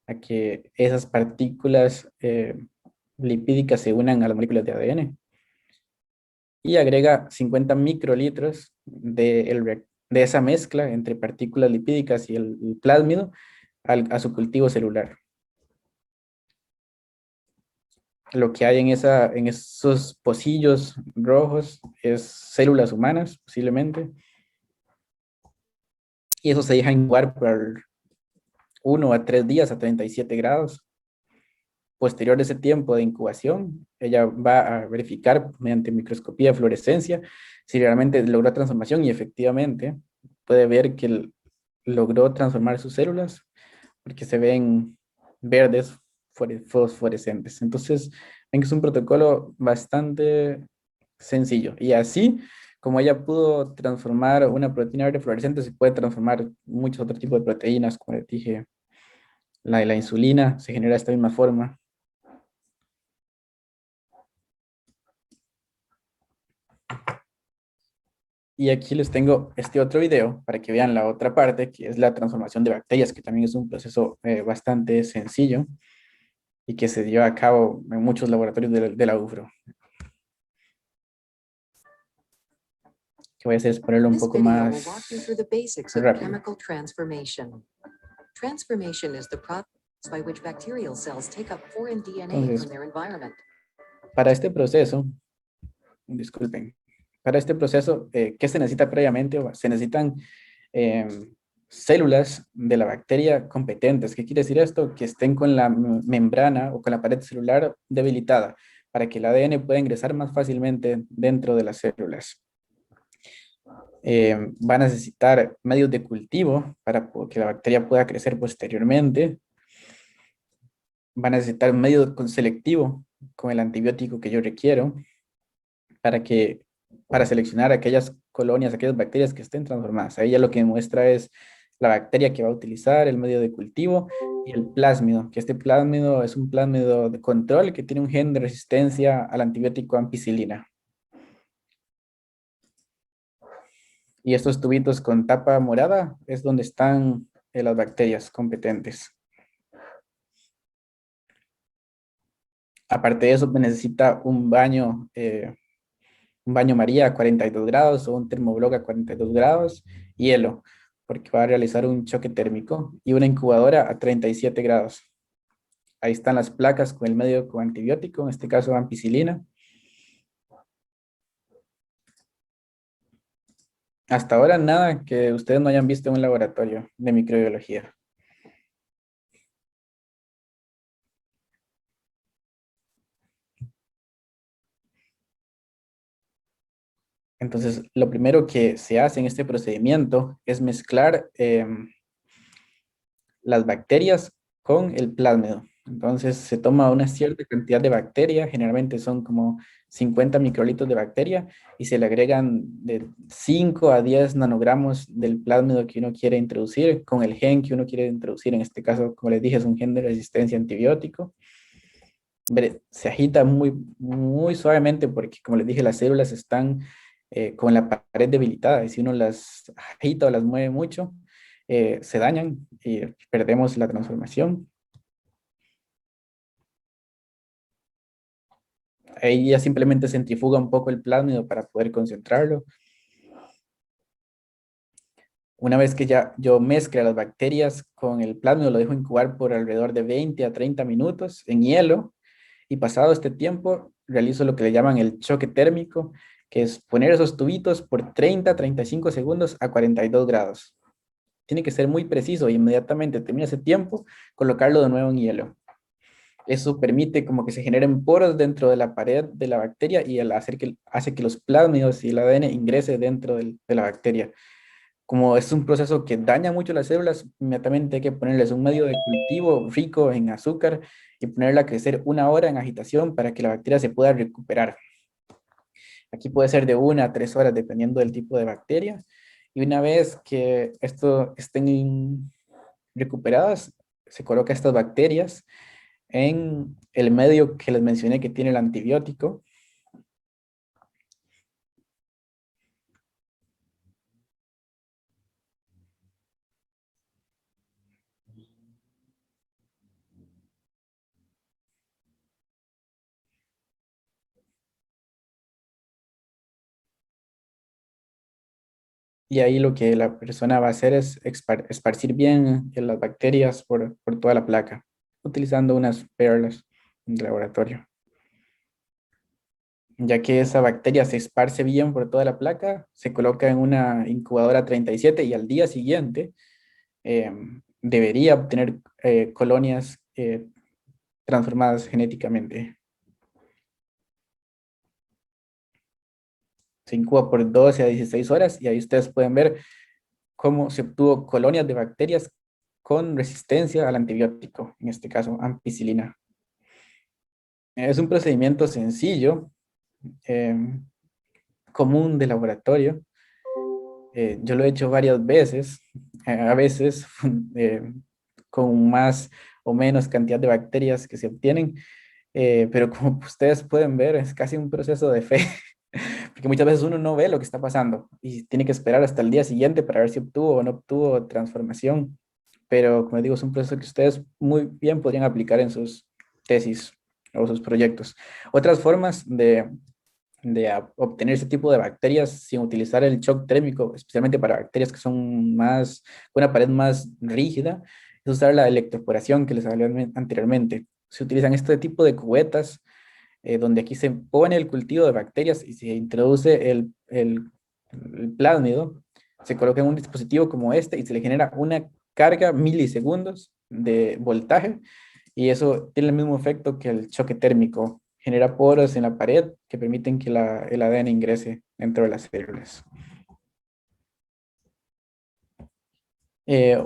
a que esas partículas lipídicas se unan a las moléculas de ADN. Y agrega 50 microlitros de esa mezcla entre partículas lipídicas y el plásmido a su cultivo celular. Lo que hay en esos pocillos rojos es células humanas, posiblemente. Y eso se deja incubar por 1 a 3 días a 37 grados. Posterior a ese tiempo de incubación, ella va a verificar mediante microscopía de fluorescencia si realmente logró transformación y efectivamente puede ver que logró transformar sus células porque se ven verdes fosforescentes. Entonces, ven que es un protocolo bastante sencillo. Y así, como ella pudo transformar una proteína verde fluorescente, se puede transformar muchos otros tipos de proteínas, como les dije, la de la insulina se genera de esta misma forma. Y aquí les tengo este otro video para que vean la otra parte, que es la transformación de bacterias, que también es un proceso bastante sencillo y que se lleva a cabo en muchos laboratorios de la UFRO. Que voy a hacer es ponerlo un This poco video will más walk you through the basics of rápido. chemical transformation. Transformation is the process by which bacterial cells take up foreign DNA Entonces, from their environment. para este proceso, disculpen, para este proceso, ¿qué se necesita previamente? Se necesitan células de la bacteria competentes. ¿Qué quiere decir esto? Que estén con la membrana o con la pared celular debilitada para que el ADN pueda ingresar más fácilmente dentro de las células. Va a necesitar medios de cultivo para que la bacteria pueda crecer posteriormente. Va a necesitar un medio selectivo con el antibiótico que yo requiero para seleccionar aquellas colonias, aquellas bacterias que estén transformadas. Ahí ya lo que muestra es la bacteria que va a utilizar, el medio de cultivo y el plásmido, que este plásmido es un plásmido de control que tiene un gen de resistencia al antibiótico ampicilina. Y estos tubitos con tapa morada es donde están las bacterias competentes. Aparte de eso, necesita un baño María a 42 grados o un termobloc a 42 grados, hielo, porque va a realizar un choque térmico, y una incubadora a 37 grados. Ahí están las placas con el medio con antibiótico, en este caso ampicilina. Hasta ahora nada que ustedes no hayan visto en un laboratorio de microbiología. Entonces, lo primero que se hace en este procedimiento es mezclar las bacterias con el plásmido. Entonces, se toma una cierta cantidad de bacteria, generalmente son como 50 microlitros de bacteria, y se le agregan de 5 a 10 nanogramos del plásmido que uno quiere introducir con el gen que uno quiere introducir. En este caso, como les dije, es un gen de resistencia a antibiótico. Se agita muy suavemente porque, como les dije, las células están con la pared debilitada, y si uno las agita o las mueve mucho, se dañan y perdemos la transformación. Ahí ya simplemente centrifuga un poco el plásmido para poder concentrarlo. Una vez que ya yo mezcle las bacterias con el plásmido, lo dejo incubar por alrededor de 20 a 30 minutos en hielo, y pasado este tiempo realizo lo que le llaman el choque térmico, que es poner esos tubitos por 30 a 35 segundos a 42 grados. Tiene que ser muy preciso, y inmediatamente termina ese tiempo, colocarlo de nuevo en hielo. Eso permite como que se generen poros dentro de la pared de la bacteria, y hace que los plásmidos y el ADN ingrese dentro de la bacteria. Como es un proceso que daña mucho las células, inmediatamente hay que ponerles un medio de cultivo rico en azúcar y ponerla a crecer 1 hora en agitación para que la bacteria se pueda recuperar. Aquí puede ser de 1 a 3 horas dependiendo del tipo de bacteria. Y una vez que esto estén recuperadas, se coloca estas bacterias en el medio que les mencioné que tiene el antibiótico. Y ahí lo que la persona va a hacer es esparcir bien las bacterias por toda la placa, utilizando unas perlas de laboratorio. Ya que esa bacteria se esparce bien por toda la placa, se coloca en una incubadora 37, y al día siguiente debería obtener colonias transformadas genéticamente. Se incuba por 12 a 16 horas, y ahí ustedes pueden ver cómo se obtuvo colonias de bacterias con resistencia al antibiótico, en este caso ampicilina. Es un procedimiento sencillo, eh, común de laboratorio. Yo lo he hecho varias veces, a veces con más o menos cantidad de bacterias que se obtienen, pero como ustedes pueden ver, es casi un proceso de fe, porque muchas veces uno no ve lo que está pasando y tiene que esperar hasta el día siguiente para ver si obtuvo o no obtuvo transformación. Pero como digo, es un proceso que ustedes muy bien podrían aplicar en sus tesis o sus proyectos. Otras formas de obtener ese tipo de bacterias sin utilizar el shock térmico, especialmente para bacterias que son más, con una pared más rígida, es usar la electroporación que les hablé anteriormente. Se utilizan este tipo de cubetas, donde aquí se pone el cultivo de bacterias y se introduce el plásmido, se coloca en un dispositivo como este y se le genera una carga milisegundos de voltaje, y eso tiene el mismo efecto que el choque térmico. Genera poros en la pared que permiten que el ADN ingrese dentro de las células.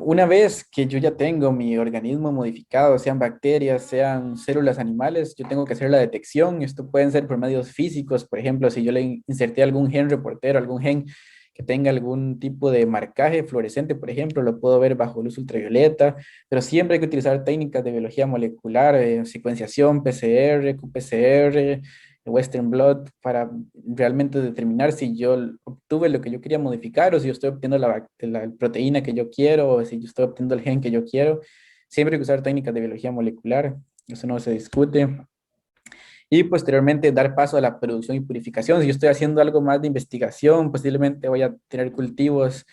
Una vez que yo ya tengo mi organismo modificado, sean bacterias, sean células animales, yo tengo que hacer la detección. Esto pueden ser por medios físicos, por ejemplo, si yo le inserté algún gen reportero, algún gen que tenga algún tipo de marcaje fluorescente, por ejemplo, lo puedo ver bajo luz ultravioleta, pero siempre hay que utilizar técnicas de biología molecular, secuenciación, PCR, qPCR, Western blot, para realmente determinar si yo obtuve lo que yo quería modificar, o si yo estoy obteniendo la proteína que yo quiero, o si yo estoy obteniendo el gen que yo quiero. Siempre hay que usar técnicas de biología molecular, eso no se discute. Y posteriormente dar paso a la producción y purificación. Si yo estoy haciendo algo más de investigación, posiblemente voy a tener cultivos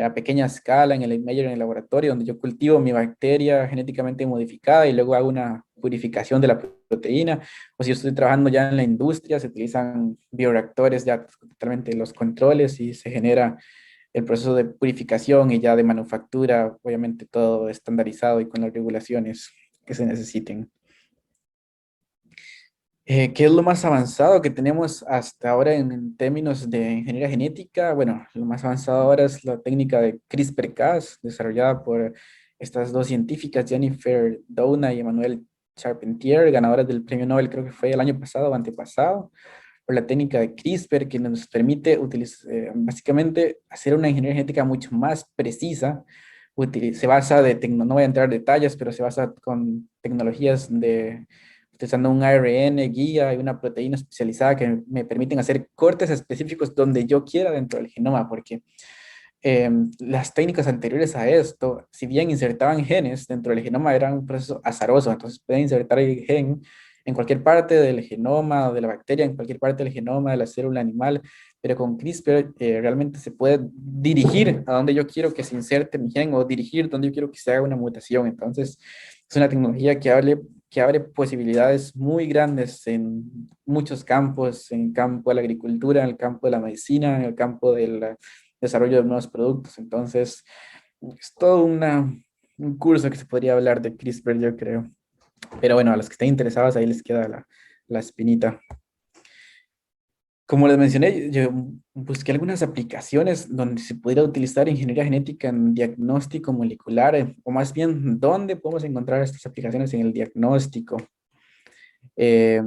a pequeña escala en el imager, en el laboratorio, donde yo cultivo mi bacteria genéticamente modificada y luego hago una purificación de la proteína. O si yo estoy trabajando ya en la industria, se utilizan bioreactores ya totalmente los controles, y se genera el proceso de purificación y ya de manufactura, obviamente todo estandarizado y con las regulaciones que se necesiten. ¿Qué es lo más avanzado que tenemos hasta ahora en términos de ingeniería genética? Bueno, lo más avanzado ahora es la técnica de CRISPR-Cas, desarrollada por estas dos científicas, Jennifer Doudna y Emmanuel Charpentier, ganadoras del premio Nobel, creo que fue el año pasado o antepasado, por la técnica de CRISPR, que nos permite básicamente hacer una ingeniería genética mucho más precisa. Se basa no voy a entrar en detalles, pero se basa con tecnologías utilizando un ARN guía y una proteína especializada que me permiten hacer cortes específicos donde yo quiera dentro del genoma, porque las técnicas anteriores a esto, si bien insertaban genes dentro del genoma, era un proceso azaroso, entonces pueden insertar el gen en cualquier parte del genoma o de la bacteria, en cualquier parte del genoma de la célula animal, pero con CRISPR realmente se puede dirigir a donde yo quiero que se inserte mi gen o dirigir donde yo quiero que se haga una mutación. Entonces, es una tecnología que abre posibilidades muy grandes en muchos campos, en el campo de la agricultura, en el campo de la medicina, en el campo del desarrollo de nuevos productos. Entonces, es todo un curso que se podría hablar de CRISPR, yo creo. Pero bueno, a los que estén interesados, ahí les queda la espinita. Como les mencioné, yo busqué algunas aplicaciones donde se pudiera utilizar ingeniería genética en diagnóstico molecular, o más bien, ¿dónde podemos encontrar estas aplicaciones en el diagnóstico? Eh,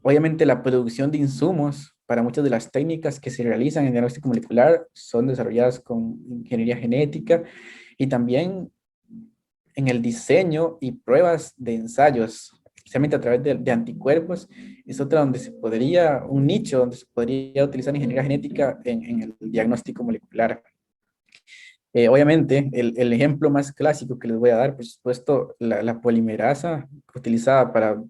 Obviamente, la producción de insumos para muchas de las técnicas que se realizan en diagnóstico molecular son desarrolladas con ingeniería genética y también en el diseño y pruebas de ensayos, especialmente a través de anticuerpos, es otra donde un nicho donde se podría utilizar ingeniería genética en el diagnóstico molecular. Obviamente, el ejemplo más clásico que les voy a dar, por supuesto, la polimerasa utilizada para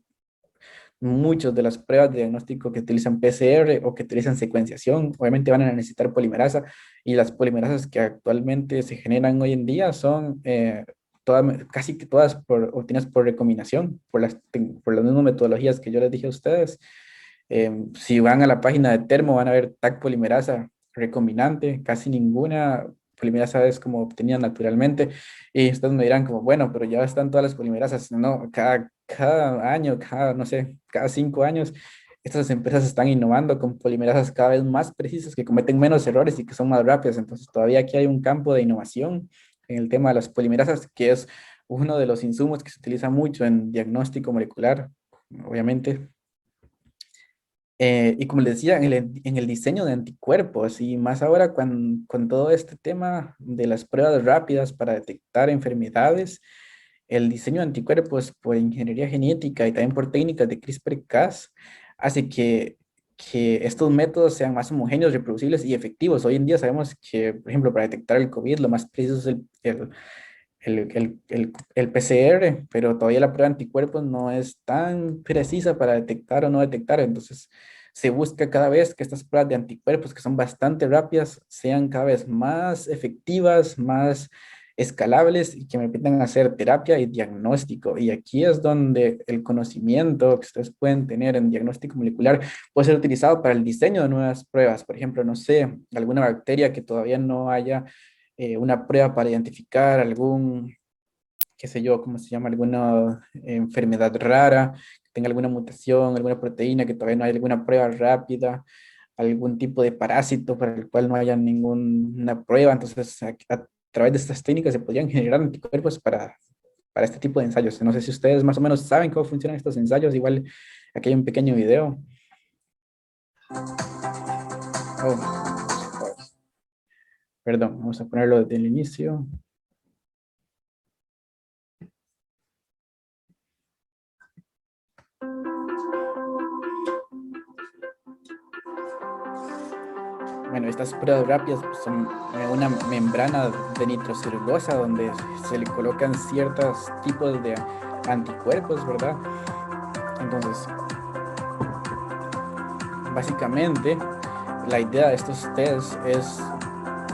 muchas de las pruebas de diagnóstico que utilizan PCR o que utilizan secuenciación, obviamente van a necesitar polimerasa, y las polimerasas que actualmente se generan hoy en día son casi que todas obtenidas por recombinación, por las mismas metodologías que yo les dije a ustedes. Si van a la página de Thermo van a ver TAC polimerasa recombinante, casi ninguna polimerasa es como obtenida naturalmente, y ustedes me dirán como, bueno, pero ya están todas las polimerasas. No, cada año, no sé, cada 5 años, estas empresas están innovando con polimerasas cada vez más precisas, que cometen menos errores y que son más rápidas. Entonces todavía aquí hay un campo de innovación en el tema de las polimerasas, que es uno de los insumos que se utiliza mucho en diagnóstico molecular, obviamente. Y como les decía, en el diseño de anticuerpos, y más ahora con todo este tema de las pruebas rápidas para detectar enfermedades, el diseño de anticuerpos por ingeniería genética y también por técnicas de CRISPR-Cas hace que estos métodos sean más homogéneos, reproducibles y efectivos. Hoy en día sabemos que, por ejemplo, para detectar el COVID, lo más preciso es el PCR, pero todavía la prueba de anticuerpos no es tan precisa para detectar o no detectar. Entonces, se busca cada vez que estas pruebas de anticuerpos, que son bastante rápidas, sean cada vez más efectivas, más escalables y que me permitan hacer terapia y diagnóstico. Y aquí es donde el conocimiento que ustedes pueden tener en diagnóstico molecular puede ser utilizado para el diseño de nuevas pruebas. Por ejemplo, no sé, alguna bacteria que todavía no haya una prueba para identificar qué sé yo, ¿cómo se llama? Alguna enfermedad rara, que tenga alguna mutación, alguna proteína, que todavía no hay alguna prueba rápida, algún tipo de parásito para el cual no haya ninguna prueba. Entonces, a través de estas técnicas se podrían generar anticuerpos para este tipo de ensayos. No sé si ustedes más o menos saben cómo funcionan estos ensayos. Igual aquí hay un pequeño video. Oh, perdón, vamos a ponerlo desde el inicio. Bueno, estas pruebas rápidas son una membrana de nitrocelulosa donde se le colocan ciertos tipos de anticuerpos, ¿verdad? Entonces, básicamente, la idea de estos tests es,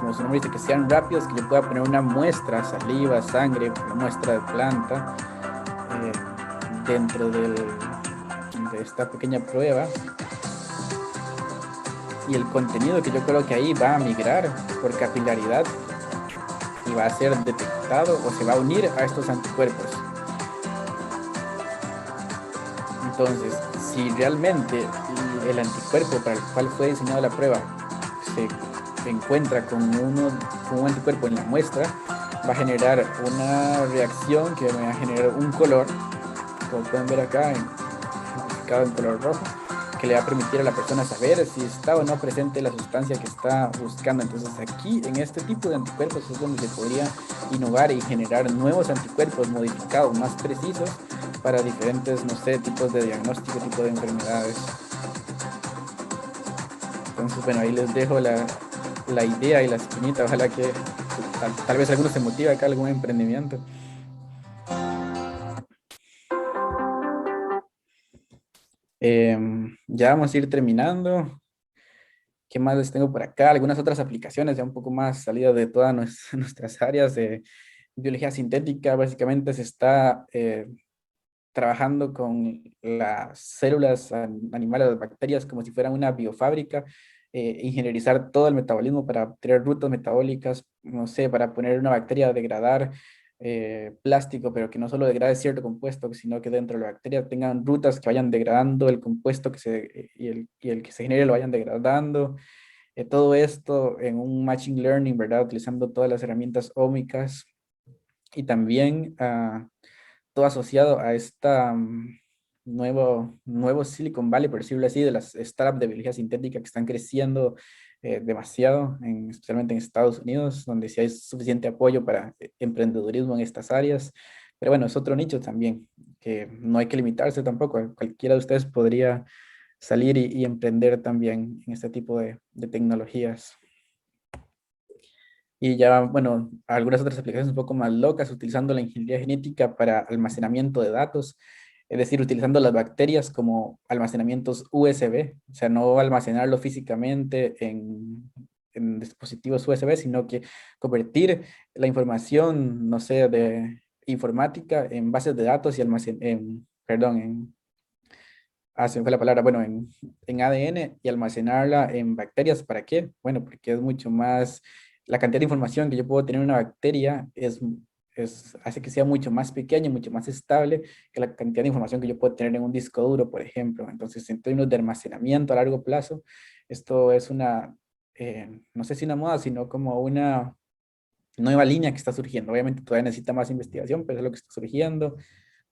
como su nombre dice, que sean rápidos, que yo pueda poner una muestra, saliva, sangre, una muestra de planta, dentro de esta pequeña prueba. Y el contenido que yo creo que ahí va a migrar por capilaridad y va a ser detectado o se va a unir a estos anticuerpos. Entonces, si realmente el anticuerpo para el cual fue diseñada la prueba se encuentra con un anticuerpo en la muestra, va a generar una reacción que va a generar un color, como pueden ver acá, identificado en color rojo, que le va a permitir a la persona saber si está o no presente la sustancia que está buscando. Entonces aquí, en este tipo de anticuerpos, es donde se podría innovar y generar nuevos anticuerpos modificados, más precisos, para diferentes, no sé, tipos de diagnóstico, tipo de enfermedades. Entonces, bueno, ahí les dejo la idea y la espinita. Ojalá que tal vez alguno se motive acá algún emprendimiento. Ya vamos a ir terminando. ¿Qué más les tengo por acá? Algunas otras aplicaciones ya un poco más salidas de todas nuestras áreas de biología sintética. Básicamente se está trabajando con las células animales, las bacterias, como si fueran una biofábrica, ingenierizar todo el metabolismo para obtener rutas metabólicas, no sé, para poner una bacteria a degradar plástico, pero que no solo degrade cierto compuesto, sino que dentro de la bacteria tengan rutas que vayan degradando el compuesto y el que se genere lo vayan degradando. Todo esto en un machine learning, ¿verdad? Utilizando todas las herramientas ómicas y también todo asociado a esta nuevo Silicon Valley, por decirlo así, de las startups de biología sintética que están creciendo demasiado, especialmente en Estados Unidos, donde sí hay suficiente apoyo para emprendedurismo en estas áreas. Pero bueno, es otro nicho también, que no hay que limitarse tampoco. Cualquiera de ustedes podría salir y emprender también en este tipo de tecnologías. Y ya, bueno, algunas otras aplicaciones un poco más locas, utilizando la ingeniería genética para almacenamiento de datos, es decir, utilizando las bacterias como almacenamientos USB, o sea, no almacenarlo físicamente en dispositivos USB, sino que convertir la información, no sé, de informática en bases de datos y se me fue la palabra, bueno, en ADN y almacenarla en bacterias. ¿Para qué? Bueno, porque es mucho más, la cantidad de información que yo puedo tener en una bacteria hace que sea mucho más pequeña, mucho más estable que la cantidad de información que yo puedo tener en un disco duro, por ejemplo. Entonces, en términos de almacenamiento a largo plazo, esto es no sé si una moda, sino como una nueva línea que está surgiendo. Obviamente todavía necesita más investigación, pero es lo que está surgiendo.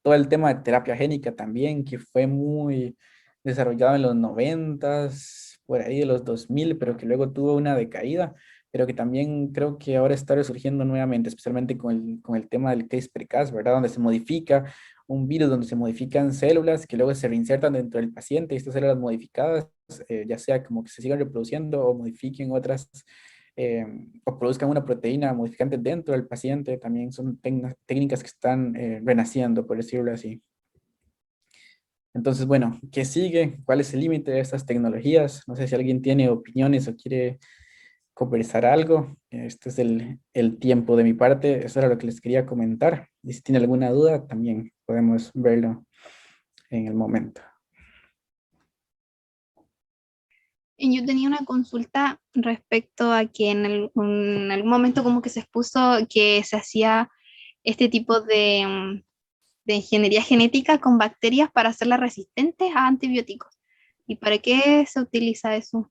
Todo el tema de terapia génica también, que fue muy desarrollado en los 90s, por ahí de los 2000, pero que luego tuvo una decaída, pero que también creo que ahora está resurgiendo nuevamente, especialmente con el tema del CRISPR-Cas, ¿verdad? Donde se modifica un virus, donde se modifican células que luego se reinsertan dentro del paciente, y estas células modificadas, ya sea como que se sigan reproduciendo o modifiquen otras o produzcan una proteína modificante dentro del paciente, también son técnicas que están renaciendo, por decirlo así. Entonces, bueno, ¿qué sigue? ¿Cuál es el límite de estas tecnologías? No sé si alguien tiene opiniones o quiere conversar algo. Este es el tiempo de mi parte. Eso era lo que les quería comentar. Y si tiene alguna duda, también podemos verlo en el momento. Y yo tenía una consulta respecto a que en algún momento como que se expuso que se hacía este tipo de ingeniería genética con bacterias para hacerlas resistentes a antibióticos. ¿Y para qué se utiliza eso?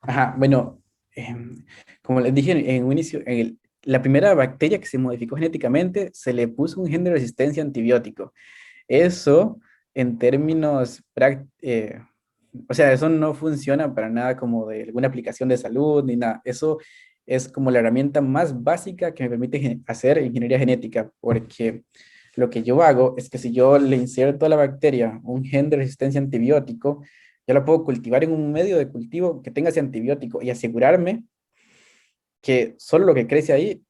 Ajá, bueno, como les dije en un inicio, la primera bacteria que se modificó genéticamente se le puso un gen de resistencia a antibiótico. Eso, en términos o sea, eso no funciona para nada como de alguna aplicación de salud ni nada. Eso es como la herramienta más básica que me permite hacer ingeniería genética, porque lo que yo hago es que si yo le inserto a la bacteria un gen de resistencia a antibiótico, yo la puedo cultivar en un medio de cultivo que tenga ese antibiótico y asegurarme que solo lo que crece ahí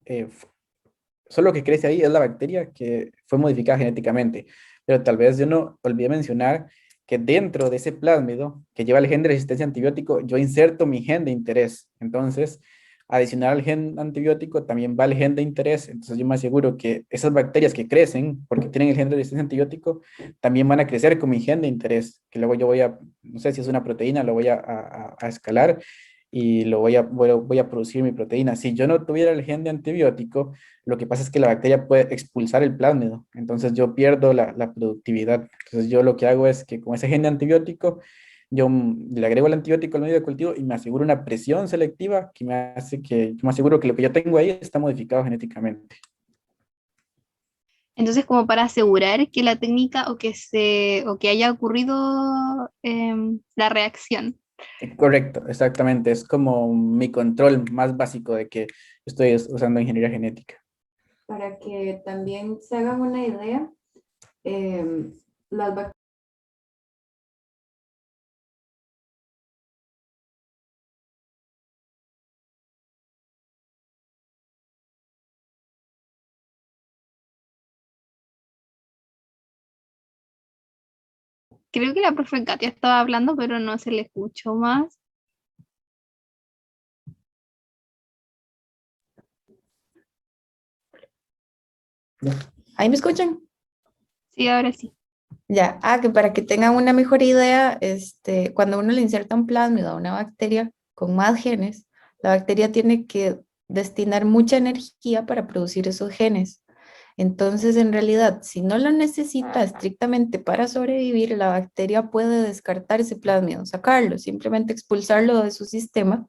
eh, solo lo que crece ahí es la bacteria que fue modificada genéticamente. Pero tal vez yo no olvidé mencionar que dentro de ese plásmido que lleva el gen de resistencia a antibiótico, yo inserto mi gen de interés. Entonces, adicional al gen antibiótico, también va el gen de interés. Entonces, yo me aseguro que esas bacterias que crecen porque tienen el gen de resistencia a antibiótico, también van a crecer con mi gen de interés, que luego yo voy no sé si es una proteína, lo voy a escalar y voy a producir mi proteína. Si yo no tuviera el gen de antibiótico, lo que pasa es que la bacteria puede expulsar el plásmido, entonces yo pierdo la productividad. Entonces yo lo que hago es que con ese gen de antibiótico, yo le agrego el antibiótico al medio de cultivo y me aseguro una presión selectiva que me hace que, me aseguro que lo que yo tengo ahí está modificado genéticamente. Entonces, como para asegurar que la técnica o que haya ocurrido la reacción. Correcto, exactamente. Es como mi control más básico de que estoy usando ingeniería genética. Para que también se hagan una idea, las bacterias Creo que la profe Katia estaba hablando, pero no se le escuchó más. ¿Ahí me escuchan? Sí, ahora sí. Ya, que para que tengan una mejor idea, cuando uno le inserta un plásmido a una bacteria con más genes, la bacteria tiene que destinar mucha energía para producir esos genes. Entonces, en realidad, si no lo necesita estrictamente para sobrevivir, la bacteria puede descartar ese plásmido, sacarlo, simplemente expulsarlo de su sistema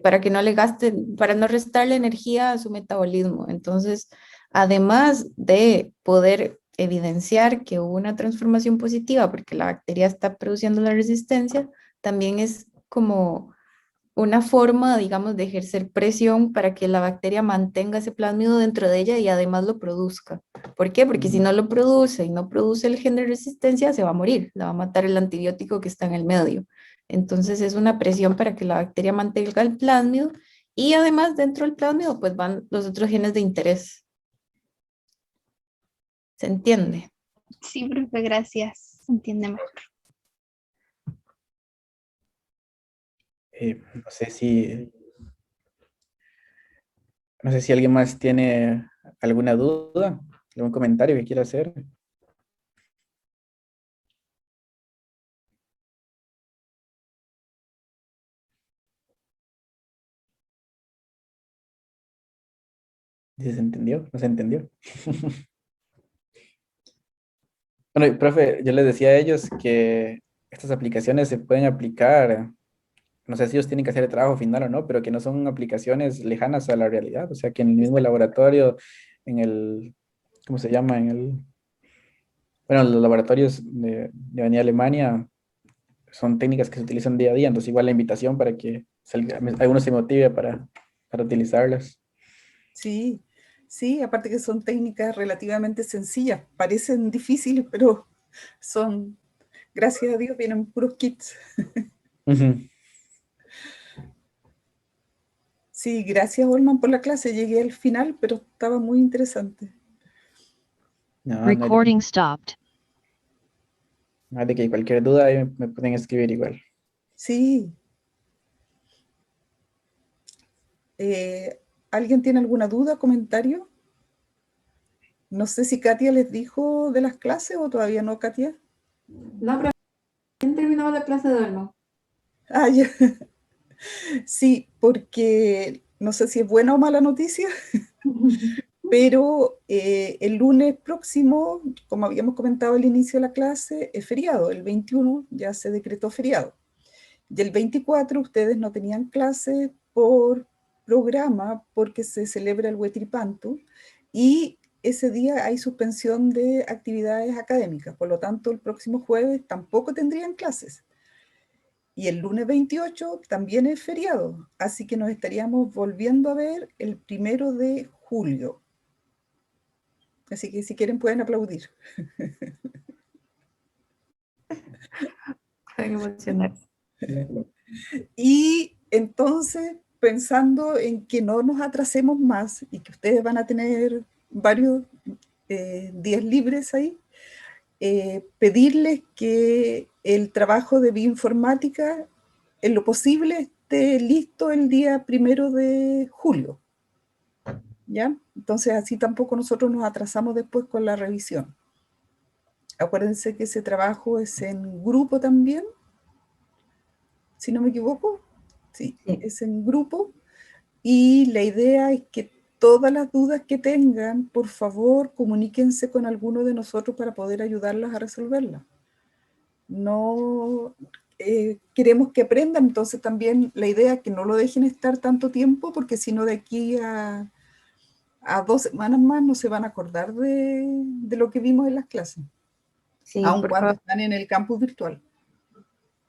para que no le gaste, para no restarle energía a su metabolismo. Entonces, además de poder evidenciar que hubo una transformación positiva porque la bacteria está produciendo la resistencia, también es como una forma, digamos, de ejercer presión para que la bacteria mantenga ese plásmido dentro de ella y además lo produzca. ¿Por qué? Porque si no lo produce y no produce el gen de resistencia, se va a morir, la va a matar el antibiótico que está en el medio. Entonces es una presión para que la bacteria mantenga el plásmido y además dentro del plásmido pues van los otros genes de interés. ¿Se entiende? Sí, profe, gracias. Entiende mejor. No sé si, no sé si alguien más tiene alguna duda, algún comentario que quiera hacer. ¿Sí se entendió? ¿No se entendió? Bueno, y, profe, yo les decía a ellos que estas aplicaciones se pueden aplicar, no sé si ellos tienen que hacer el trabajo final o no, pero que no son aplicaciones lejanas a la realidad, o sea, que en el mismo laboratorio, en el, ¿cómo se llama? Bueno, los laboratorios de Avenida Alemania son técnicas que se utilizan día a día, entonces igual la invitación para que alguno se motive para utilizarlas. Sí, sí, aparte que son técnicas relativamente sencillas, parecen difíciles, pero son, gracias a Dios, vienen puros kits. Ujú. Sí, gracias, Olman, por la clase. Llegué al final, pero estaba muy interesante. No, Recording stopped. no, de que cualquier duda ahí me pueden escribir igual. Sí. ¿Alguien tiene alguna duda, comentario? No sé si Katia les dijo de las clases o todavía no, Katia. no, pero ¿quién terminaba la clase de Olmo? Ah, ya. Sí, porque no sé si es buena o mala noticia, pero el lunes próximo, como habíamos comentado al inicio de la clase, es feriado. El 21 ya se decretó feriado. Y el 24 ustedes no tenían clase por programa porque se celebra el Huetripantu y ese día hay suspensión de actividades académicas. Por lo tanto, el próximo jueves tampoco tendrían clases. Y el lunes 28 también es feriado, así que nos estaríamos volviendo a ver el 1 de julio. Así que si quieren pueden aplaudir. Pueden emocionarse. Y entonces, pensando en que no nos atrasemos más y que ustedes van a tener varios días libres ahí, pedirles que el trabajo de bioinformática, en lo posible, esté listo el día 1 de julio. ¿Ya? Entonces así tampoco nosotros nos atrasamos después con la revisión. Acuérdense que ese trabajo es en grupo también, si no me equivoco. Sí, Sí. es en grupo y la idea es que todas las dudas que tengan, por favor, comuníquense con alguno de nosotros para poder ayudarlas a resolverlas. No queremos que aprendan, entonces también la idea es que no lo dejen estar tanto tiempo, porque si no de aquí a 2 semanas más no se van a acordar de lo que vimos en las clases, Sí, aun por cuando favor. están en el campus virtual.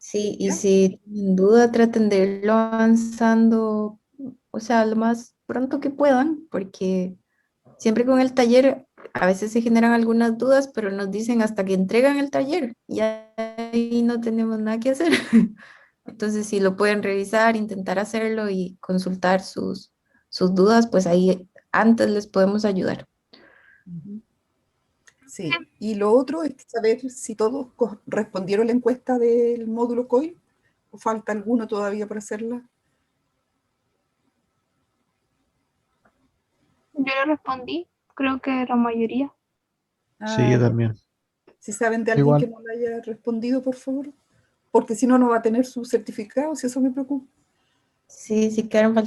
Sí, y ¿Ya? si tienen duda, traten de irlo avanzando, o sea, lo más pronto que puedan, porque siempre con el taller a veces se generan algunas dudas, pero nos dicen hasta que entregan el taller y ahí no tenemos nada que hacer. Entonces, si lo pueden revisar, intentar hacerlo y consultar sus dudas, pues ahí antes les podemos ayudar. Ujú. Sí, y lo otro es saber si todos respondieron la encuesta del módulo COI o falta alguno todavía por hacerla. Yo le respondí, creo que la mayoría. Sí, yo Ya. también. Si saben de Yo alguien que igual. no le haya respondido, por favor, porque si no, no va a tener su certificado, si eso me preocupa. Sí, sí quedaron